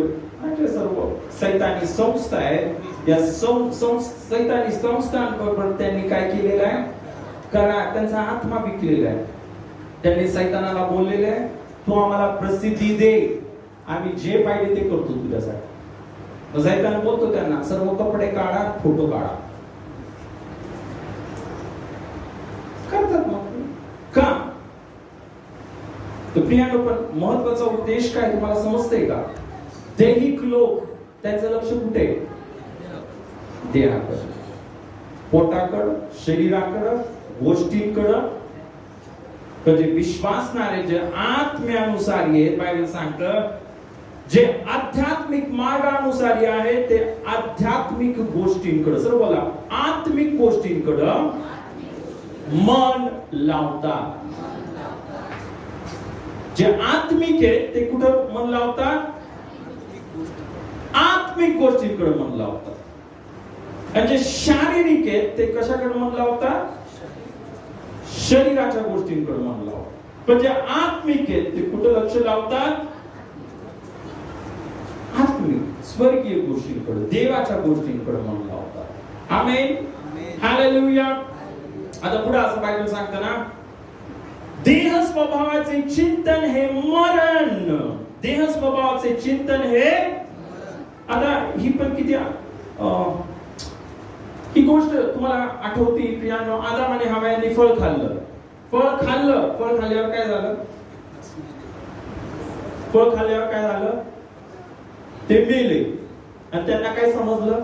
सैतानी संस्था आहेत. या सैतानी संस्थांबरोबर त्यांनी काय केलेलं आहे? करार. त्यांचा आत्मा विकलेला आहे. त्यांनी सैतानाला बोललेले आहे, तू आम्हाला प्रसिद्धी दे, आम्ही जे पाहिजे ते करतो तुझ्यासाठी. सैतान बोलतो त्यांना, सर्व कपडे काढा, फोटो काढा. करतात मग का? तर प्रियांनो, पण महत्वाचा उद्देश काय तुम्हाला समजतंय का? दैहिक लोक त्यांचं लक्ष कुठे? देहाकडे, पोटाकडं, शरीराकडं, गोष्टींकडं. म्हणजे विश्वासणारे जे आत्म्यानुसारी आहेत, बायबल सांगतं, जे आध्यात्मिक मार्गानुसारी आहेत ते आध्यात्मिक गोष्टींकडे, सर्व बोला, आत्मिक गोष्टींकडं मन लावतात. जे आत्मिक आहेत ते कुठं मन लावतात? आत्मिक गोष्टींकडे मन लावतात. आणि जे शारीरिक आहेत ते कशाकडे मन लावतात? शरीराच्या गोष्टींकडे मन लावतात. पण जे आत्मिक आहेत ते कुठं लक्ष लावतात? आत्मिक स्वर्गीय गोष्टींकडे, देवाच्या गोष्टींकडे मन लावतात. आमेन, हालेलुया. आता पुढे असं बायबल सांगतं ना, देह स्वभावाचे चिंतन हे मरण. देह स्वभावाचे चिंतन हे, आता ही पण किती ही गोष्ट तुम्हाला आठवती प्रियांनो? आदम आणि हव्वाने फळ खाल्लं. फळ खाल्ल्यावर काय झालं? फळ खाल्ल्यावर काय झालं? ते मेले. आणि त्यांना काय समजलं?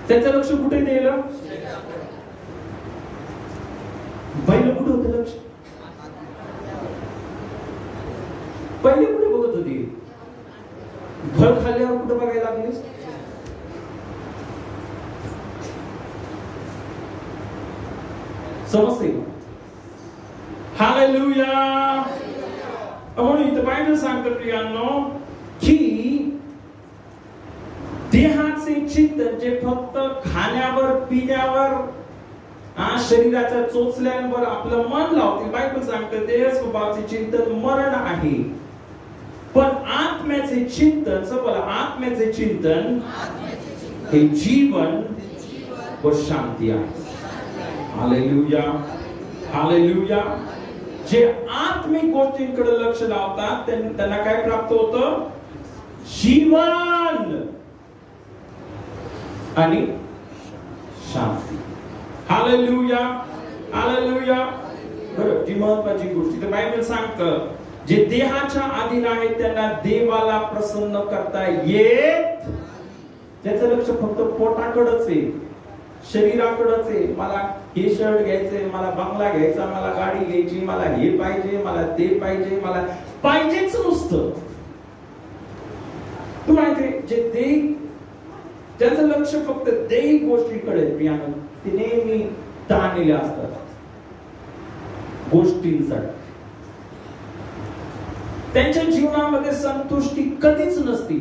त्यांचं लक्ष कुठे नेलं? पहिलं कुठे होतं लक्ष? पहिले कुठे बघत होती? फळ खाल्ल्यावर कुठे बघायला लागलीस? समजते का? हालेलुया. म्हणून इथं बायबल सांगतं प्रियांनो की देहाचे चिंतन जे फक्त खाण्यावर, पिण्यावर, शरीराच्या चोचल्यांवर आपलं मन लावते, बायबल सांगतं देह स्वभावाचे चिंतन मरण आहे. पण आत्म्याचे चिंतन, बोला, आत्म्याचे चिंतन हे जीवन व शांती आहे. Hallelujah, hallelujah. जे आत्मिक गोष्टींकडे लक्ष लावतात त्यांना काय प्राप्त होतं? जीवन आणि शांती. Hallelujah, hallelujah. बरं, जी महत्वाची गोष्ट तर बायबल सांगतं, जे देहाच्या अधीन आहेत त्यांना देवाला प्रसन्न करता येत. त्याचं लक्ष फक्त पोटाकडच आहे, शरीराकडच आहे. मला हे शर्ट घ्यायचंय, मला बंगला घ्यायचा, मला गाडी घ्यायची, मला हे पाहिजे, मला ते पाहिजे, मला पाहिजेच नुसतं. तुम्हाला जे देह, त्याचं लक्ष फक्त दैहिक गोष्टींकडे प्रियानं, ते नेहमी ताणलेले असतात गोष्टींसाठी. त्यांच्या जीवनामध्ये संतुष्टी कधीच नसती.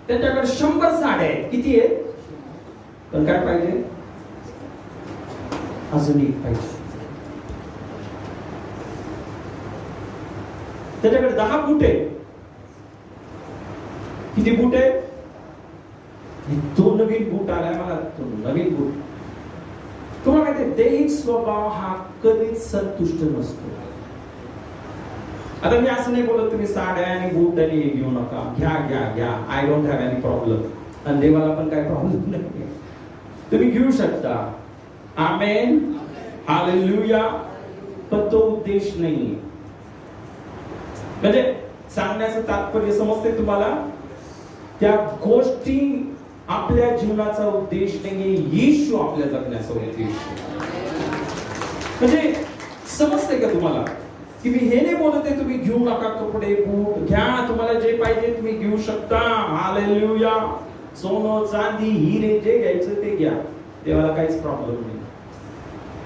त्यांच्याकडे 100 साड्या आहेत, किती आहेत? पण काय पाहिजे? अजून एक पाहिजे. त्याच्याकडे 10 बुट आहेत, किती बूट आहे? तो नवीन बूट आलाय मला, तो नवीन बूट. तुम्हाला काय ते दैहिक स्वभाव हा कधीच संतुष्ट नसतो. आता मी असं नाही बोलत तुम्ही साड्या आणि बूट आणि हे घेऊ नका, घ्या घ्या घ्या, I don't have any problem. आणि देवाला पण काय प्रॉब्लेम नाही, तुम्ही घेऊ शकता. आमेन, हालेलुया. पण तो उद्देश नाहीये. म्हणजे सांगण्याचं तात्पर्य समजते तुम्हाला? त्या गोष्टी आपल्या जीवनाचा उद्देश नाहीये, येशू आपल्या जगण्याचा उद्देश. म्हणजे समजते का तुम्हाला की मी हे नाही बोलत आहे तुम्ही घेऊ नका कपडे बूट, घ्या, तुम्हाला जे पाहिजे तुम्ही घेऊ शकता. हालेलुया. सोनं चांदी हिरे जे घ्यायचं ते घ्या, देवाला काहीच प्रॉब्लेम नाही.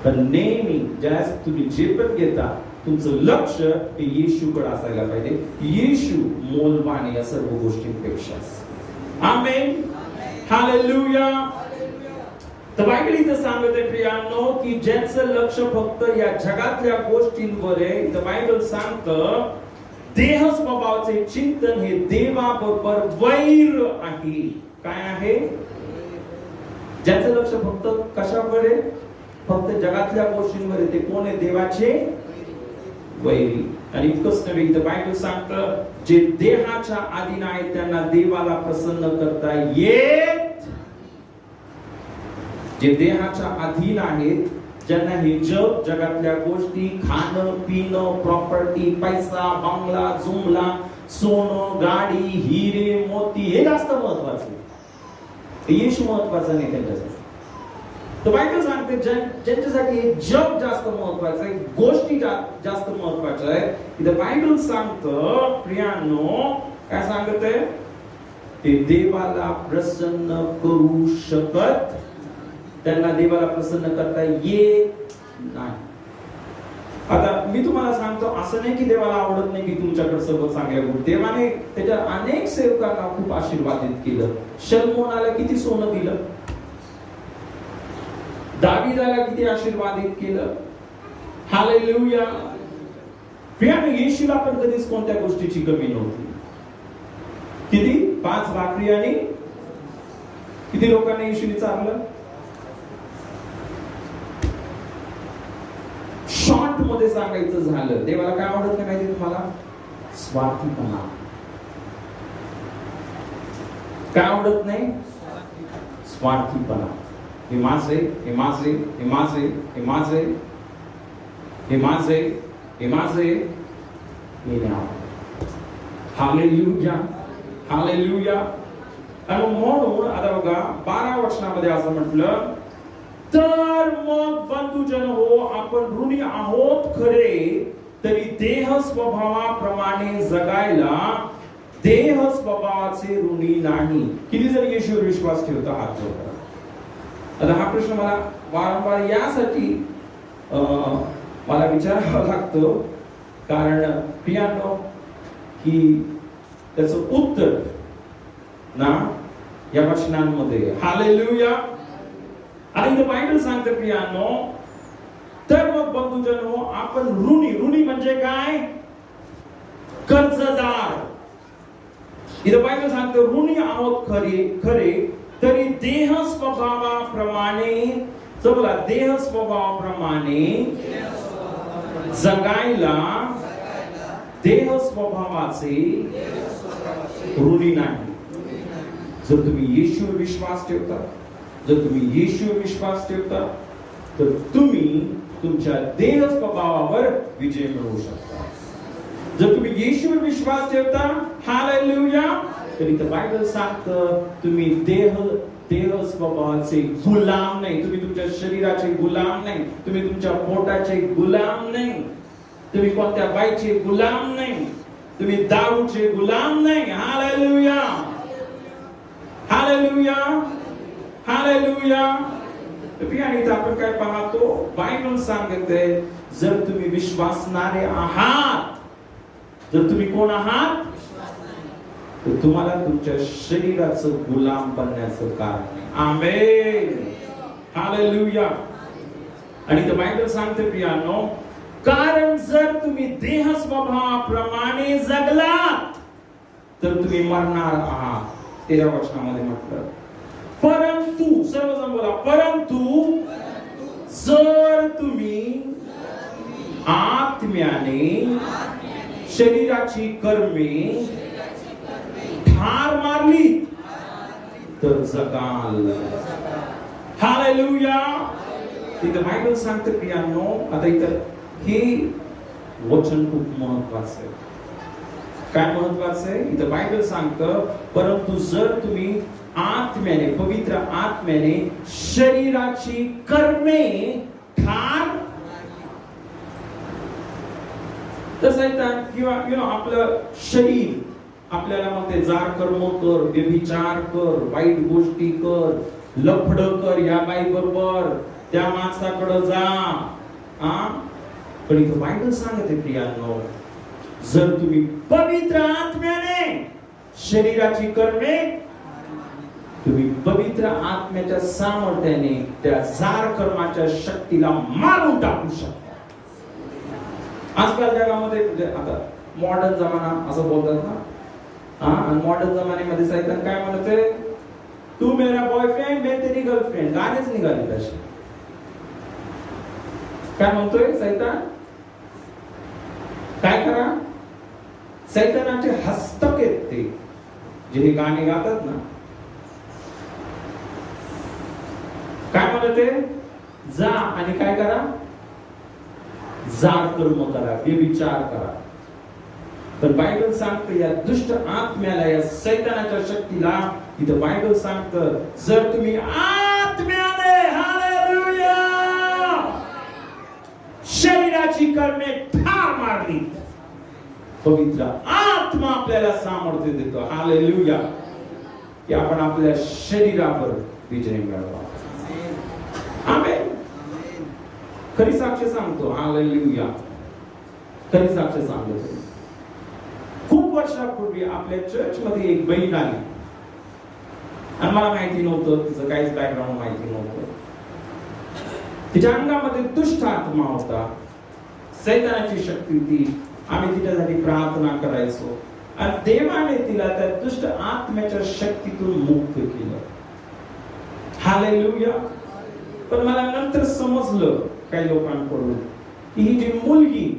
पण नेहमी ज्यावेळेस तुम्ही जे पण घेता तुमचं लक्ष हे येशूकडे असायला पाहिजे. येशू मोलवान या सर्व गोष्टींपेक्षा. आमेन, हालेलुया. तर बायबल इथं सांगत आहे प्रियांनो की ज्यांचं लक्ष फक्त या जगातल्या गोष्टींवर आहे, तर बायबल सांगतं देह स्वभावाचे चिंतन हे देवाबरोबर वैर आहे. काय आहे? ज्याचं लक्ष फक्त कशावर आहे? फक्त जगातल्या गोष्टींवर आहे, ते कोण आहे? देवाचे वैरी. आणि इतकंच नव्हे, इथं बायबल सांगतं जे देहाच्या अधीन आहेत त्यांना देवाला प्रसन्न करता येत. जे देहाच्या अधीन आहेत, ज्यांना हे जग, जगातल्या गोष्टी, खाणं पिणं, प्रॉपर्टी, पैसा, बंगला, जुमला, सोनं, गाडी, हिरे, मोती हे जास्त महत्वाचे, येशू महत्वाचा नाही त्यांच्यासाठी. तर बायबल सांगते ज्यांच्यासाठी हे जग जास्त महत्वाचं आहे, गोष्टी जास्त महत्वाच्या आहेत, इथं बायबल सांगतं प्रियांनो, काय सांगत आहे? ते देवाला प्रसन्न करू शकत, त्यांना देवाला प्रसन्न करता येत नाही. आता मी तुम्हाला सांगतो, असं नाही की देवाला आवडत नाही की तुमच्याकडे सर्व चांगल्या गोष्टी. देवाने त्याच्या अनेक सेवकांना खूप आशीर्वादित केलं. शल्मोनाला किती सोनं दिलं, दाविदाला किती आशीर्वादित केलं. हालेलुया. प्रियाने येशूला पण कधीच कोणत्या गोष्टीची कमी नव्हती. किती? 5 भाकरी आणि किती लोकांना येशूने चारलं? शॉर्ट मध्ये सांगायचं झालं, देवाला काय आवडत नाही माहिती तुम्हाला? स्वार्थीपणा. काय आवडत नाही? स्वार्थीपणा. हे माझे, हे माझे, हे माझे, हे माझे, हे माझे, हे माझे, हे नाही. Hallelujah, hallelujah. आणि म्हणून आता बघा 12 वचनामध्ये असं म्हटलं, तर मग बंधुजन हो, आपण ऋणी आहोत खरे, तरी देह स्वभावाप्रमाणे जगायला देह स्वभावाचे ऋणी नाही. किती जण येशूवर विश्वास ठेवता? हात जोडा. आता हा प्रश्न मला वारंवार यासाठी मला विचारावा लागतो, कारण प्रियांनो की त्याचं उत्तर ना या वचनांमध्ये. हालेलुया. आणि इथं बायबल सांगते प्रियांनो, तर मग बंधुजन हो, आपण ऋणी. ऋणी म्हणजे काय? कर्जदार. इथं बायबल सांगते ऋणी आहोत खरे, तरी देह स्वभावाप्रमाणे, चला, देह स्वभावाप्रमाणे जगायला देह स्वभावाचे ऋणी नाही. जर तुम्ही येशूवर विश्वास ठेवता, जर तुम्ही येशूवर विश्वास ठेवता, तर तुम्ही तुमच्या देह स्वभावावर विजय मिळवू शकता. जर तुम्ही येशूवर विश्वास ठेवता, हालेलुया, तर इथं बायबल सांगतं तुम्ही देह स्वभावाचे गुलाम नाही. तुम्ही तुमच्या शरीराचे गुलाम नाही, तुम्ही तुमच्या पोटाचे गुलाम नाही, तुम्ही कोणत्या बाईचे गुलाम नाही, तुम्ही दारूचे गुलाम नाही. Hallelujah, hallelujah, hallelujah. आणि आपण काय पाहतो? बायबल सांगते जर तुम्ही विश्वासणारे आहात, जर तुम्ही कोण आहात, तर तुम्हाला तुमच्या शरीराचं गुलाम बनण्याचं कारण नाही. आमेन, हालेलुया. आणि तर बायबल सांगते प्रियांनो, कारण जर तुम्ही देह स्वभावाप्रमाणे जगलात तर तुम्ही मरणार आहात. 13 वचनामध्ये म्हटलं. परंतु सर्वजण बोला, परंतु जर तुम्ही आत्म्याने शरीराची कर्मे ठार मारली तर जगाल. हालेलुया. इथं बायबल सांगतं प्रियांनो, आता इथं हे वचन खूप महत्वाचं आहे. काय महत्वाचं आहे? इथं बायबल सांगतं, परंतु जर तुम्ही आत्म्याने, पवित्र आत्म्याने शरीराची कर्मे ठार, तर सैतान किंवा आपलं शरीर आपल्याला मग ते जार कर्म कर, व्यभिचार कर, वाईट गोष्टी कर, लफड कर, या बाई बरोबर, त्या माणसाकडे जा. पण इथं बायबल सांगते प्रियांनो, जर तुम्ही पवित्र आत्म्याने शरीराची कर्मे, तुम्ही पवित्र आत्म्याच्या सामर्थ्याने त्या जार कर्माच्या शक्तीला मारून टाकू शकता. आजकाल जगामध्ये म्हणजे आता मॉडर्न जमाना असं बोलतात ना, आणि मॉडर्न जमान्यामध्ये सैतान काय म्हणते, तू मेरा बॉयफ्रेंड मैं तेरी गर्लफ्रेंड, गाणेच निघाले तसे. काय म्हणतोय सैतान? काय करा? सैतानाचे हस्तक आहेत ते जे हे गाणे गातात ना. काय म्हणते? जा आणि काय करा? जार कर्म करा, व्यभिचार करा. तर बायबल सांगतं या दुष्ट आत्म्याला, या सैतानाच्या शक्तीला, इथं बायबल सांगतं, जर तुम्ही आत्म्याने, हालेलुया, शरीराची कर्मे ठार मारली, पवित्र आत्मा आपल्याला सामर्थ्य देतो, हालेलुया, की आपण आपल्या शरीरावर विजय मिळवा. आमेन. खरी साक्ष सांगतो, हालेलुया, खरी साक्ष सांगतो. खूप वर्षापूर्वी आपल्या चर्च मध्ये एक बहीण आली आणि मला माहिती नव्हतं, तिचं काहीच बॅकग्राऊंड माहिती नव्हतं. तिच्या अंगामध्ये दुष्ट आत्मा होता, सैतानाची शक्ती होती. आम्ही तिच्यासाठी प्रार्थना करायचो आणि देवाने तिला त्या दुष्ट आत्म्याच्या शक्तीतून मुक्त केलं. हालेलुया. पण मला नंतर समजलं काही लोकांकडून की ही जी मुलगी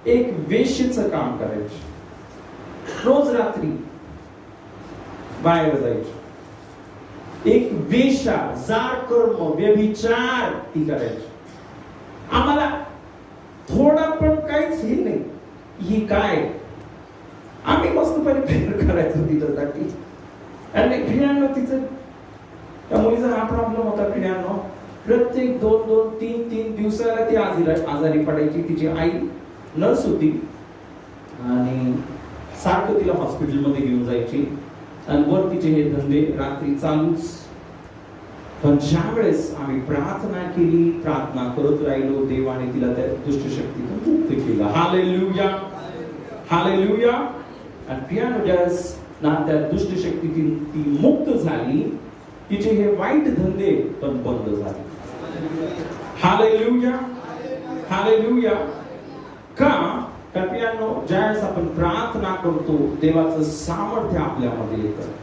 एक वेश्येचं काम करायची, रोज रात्री बाहेर जायची, एक वेश्या, जार कर्म, व्यभिचार ती करायची. आम्हाला थोडा पण काहीच हे नाही, ही काय, आम्ही मस्तपणे प्रेयर करायचो तिच्यासाठी. आणि प्रियांनो, तिचं त्या मुलीचा हा प्रॉब्लेम होता प्रियांनो, प्रत्येक 2-3 दिवसाला ती आजारी पडायची. तिची आई नर्स होती आणि सारखं तिला हॉस्पिटलमध्ये घेऊन जायची आणि वर तिचे हे धंदे रात्री चालूच. पण ज्या वेळेस आम्ही प्रार्थना केली, प्रार्थना करत राहिलो, देवाने तिला त्या दुष्ट शक्तीतून मुक्त केलं. Hallelujah, hallelujah. आणि प्रियांनो, ज्यावेळेस ना त्या दुष्ट शक्तीतून ती मुक्त झाली, तिचे हे वाईट धंदे पण बंद झाले. Hallelujah, hallelujah. का? तर प्रियांनो, ज्यावेळेस आपण प्रार्थना करतो, देवाचं सामर्थ्य आपल्यामध्ये येतं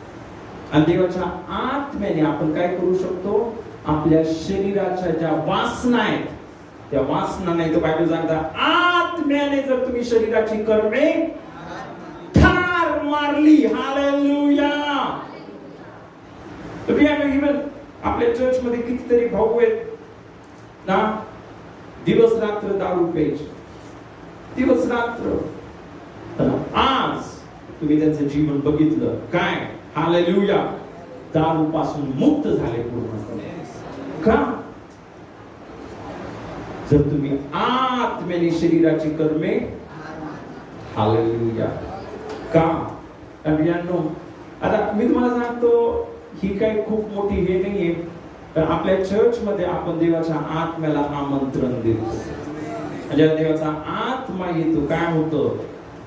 आणि देवाच्या आत्म्याने आपण काय करू शकतो, आपल्या शरीराच्या ज्या वासना आहेत, त्या वासना नाही तर बायबल सांगता, आत्म्याने जर तुम्ही शरीराची कर्मे ठार मारली. हालेलुया. इव्हन आपल्या चर्च मध्ये कितीतरी भाऊ आहेत ना, दिवस रात्र दारू प्यायचे, दिवस रात्र. आज तुम्ही त्यांचं जीवन बघितलं काय? हालेलुया. दारू पासून मुक्त झाले पूर्णपणे. का? जर तुम्ही आत्म्याने शरीराची कर्मे, हालेलुया. का? प्रियांनो, आता मी तुम्हाला सांगतो, ही काय खूप मोठी हे नाहीये, पण आपल्या चर्च मध्ये आपण देवाच्या आत्म्याला आमंत्रण देतो. ज्या देवाचा आत्मा येतो, काय होतं?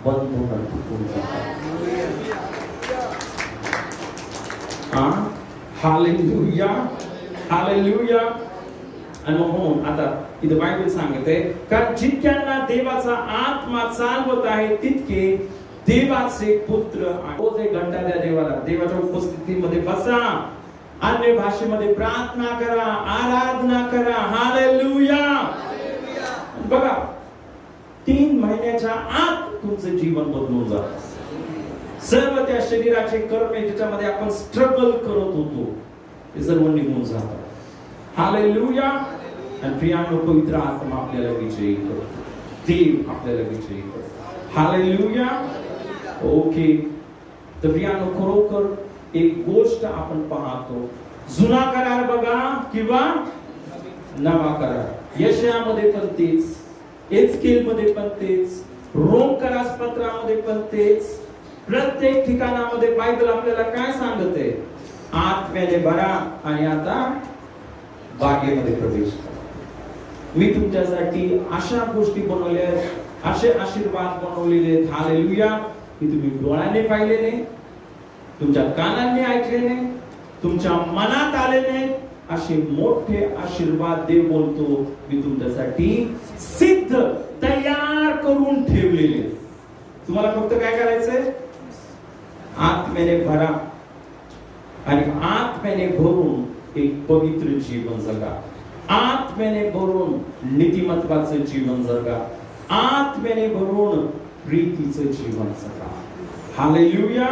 बंधन तुटून जातात. Hallelujah, hallelujah. आणि म्हणून आता इथं बायबल सांगते, कारण जितक्यांना देवाचा आत्मा चालवत आहे, तितके देवाचे पुत्र. रोज 1 घंटा द्या देवाला. देवाच्या उपस्थितीमध्ये बसा, अन्य भाषेमध्ये प्रार्थना करा, आराधना करा. हालेलुया. बघा, 3 महिन्याच्या आत तुमचं जीवन बदलून जातं. सर्व त्या शरीराचे कर्म ज्याच्यामध्ये आपण स्ट्रगल करत होतो ते सर्व निघून जातात. हालेलुया. आणि प्रियानो, पवित्र आत्मा आपल्याला विजयी करतो, देव आपल्याला विजयी करतो. हालेलुया. ओके. तर प्रियानो, खरोखर एक गोष्ट आपण पाहतो, जुना करार बघा किंवा नवा करार, यशामध्ये पण तेच, एचकेल मध्ये पण तेच, रोम करारपत्रामध्ये पण तेच. प्रत्येक ठिकाणामध्ये बायबल आपल्याला काय सांगते? आत्म्याने भरा आणि आता बागेमध्ये प्रवेश करा. मी तुमच्यासाठी अशा गोष्टी बनवल्या, असे आशीर्वाद बनवलेले आहेत. हालेलुया. की तुम्ही डोळ्याने पाहिले नाही, तुमच्या कानांनी ऐकले नाही, तुमच्या मनात आले नाही. असे मोठे आशीर्वाद देव बोलतो मी तुमच्यासाठी सिद्ध, तयार करून ठेवलेले. तुम्हाला फक्त काय करायचंय? आत्म्याने भरा आणि आत्म्याने भरून एक पवित्र जीवन जगा. आत्म्याने भरून नीतिमत्वाचं जीवन जगा. आत्म्याने भरून प्रीतीचं जीवन जगा. हालेलुया.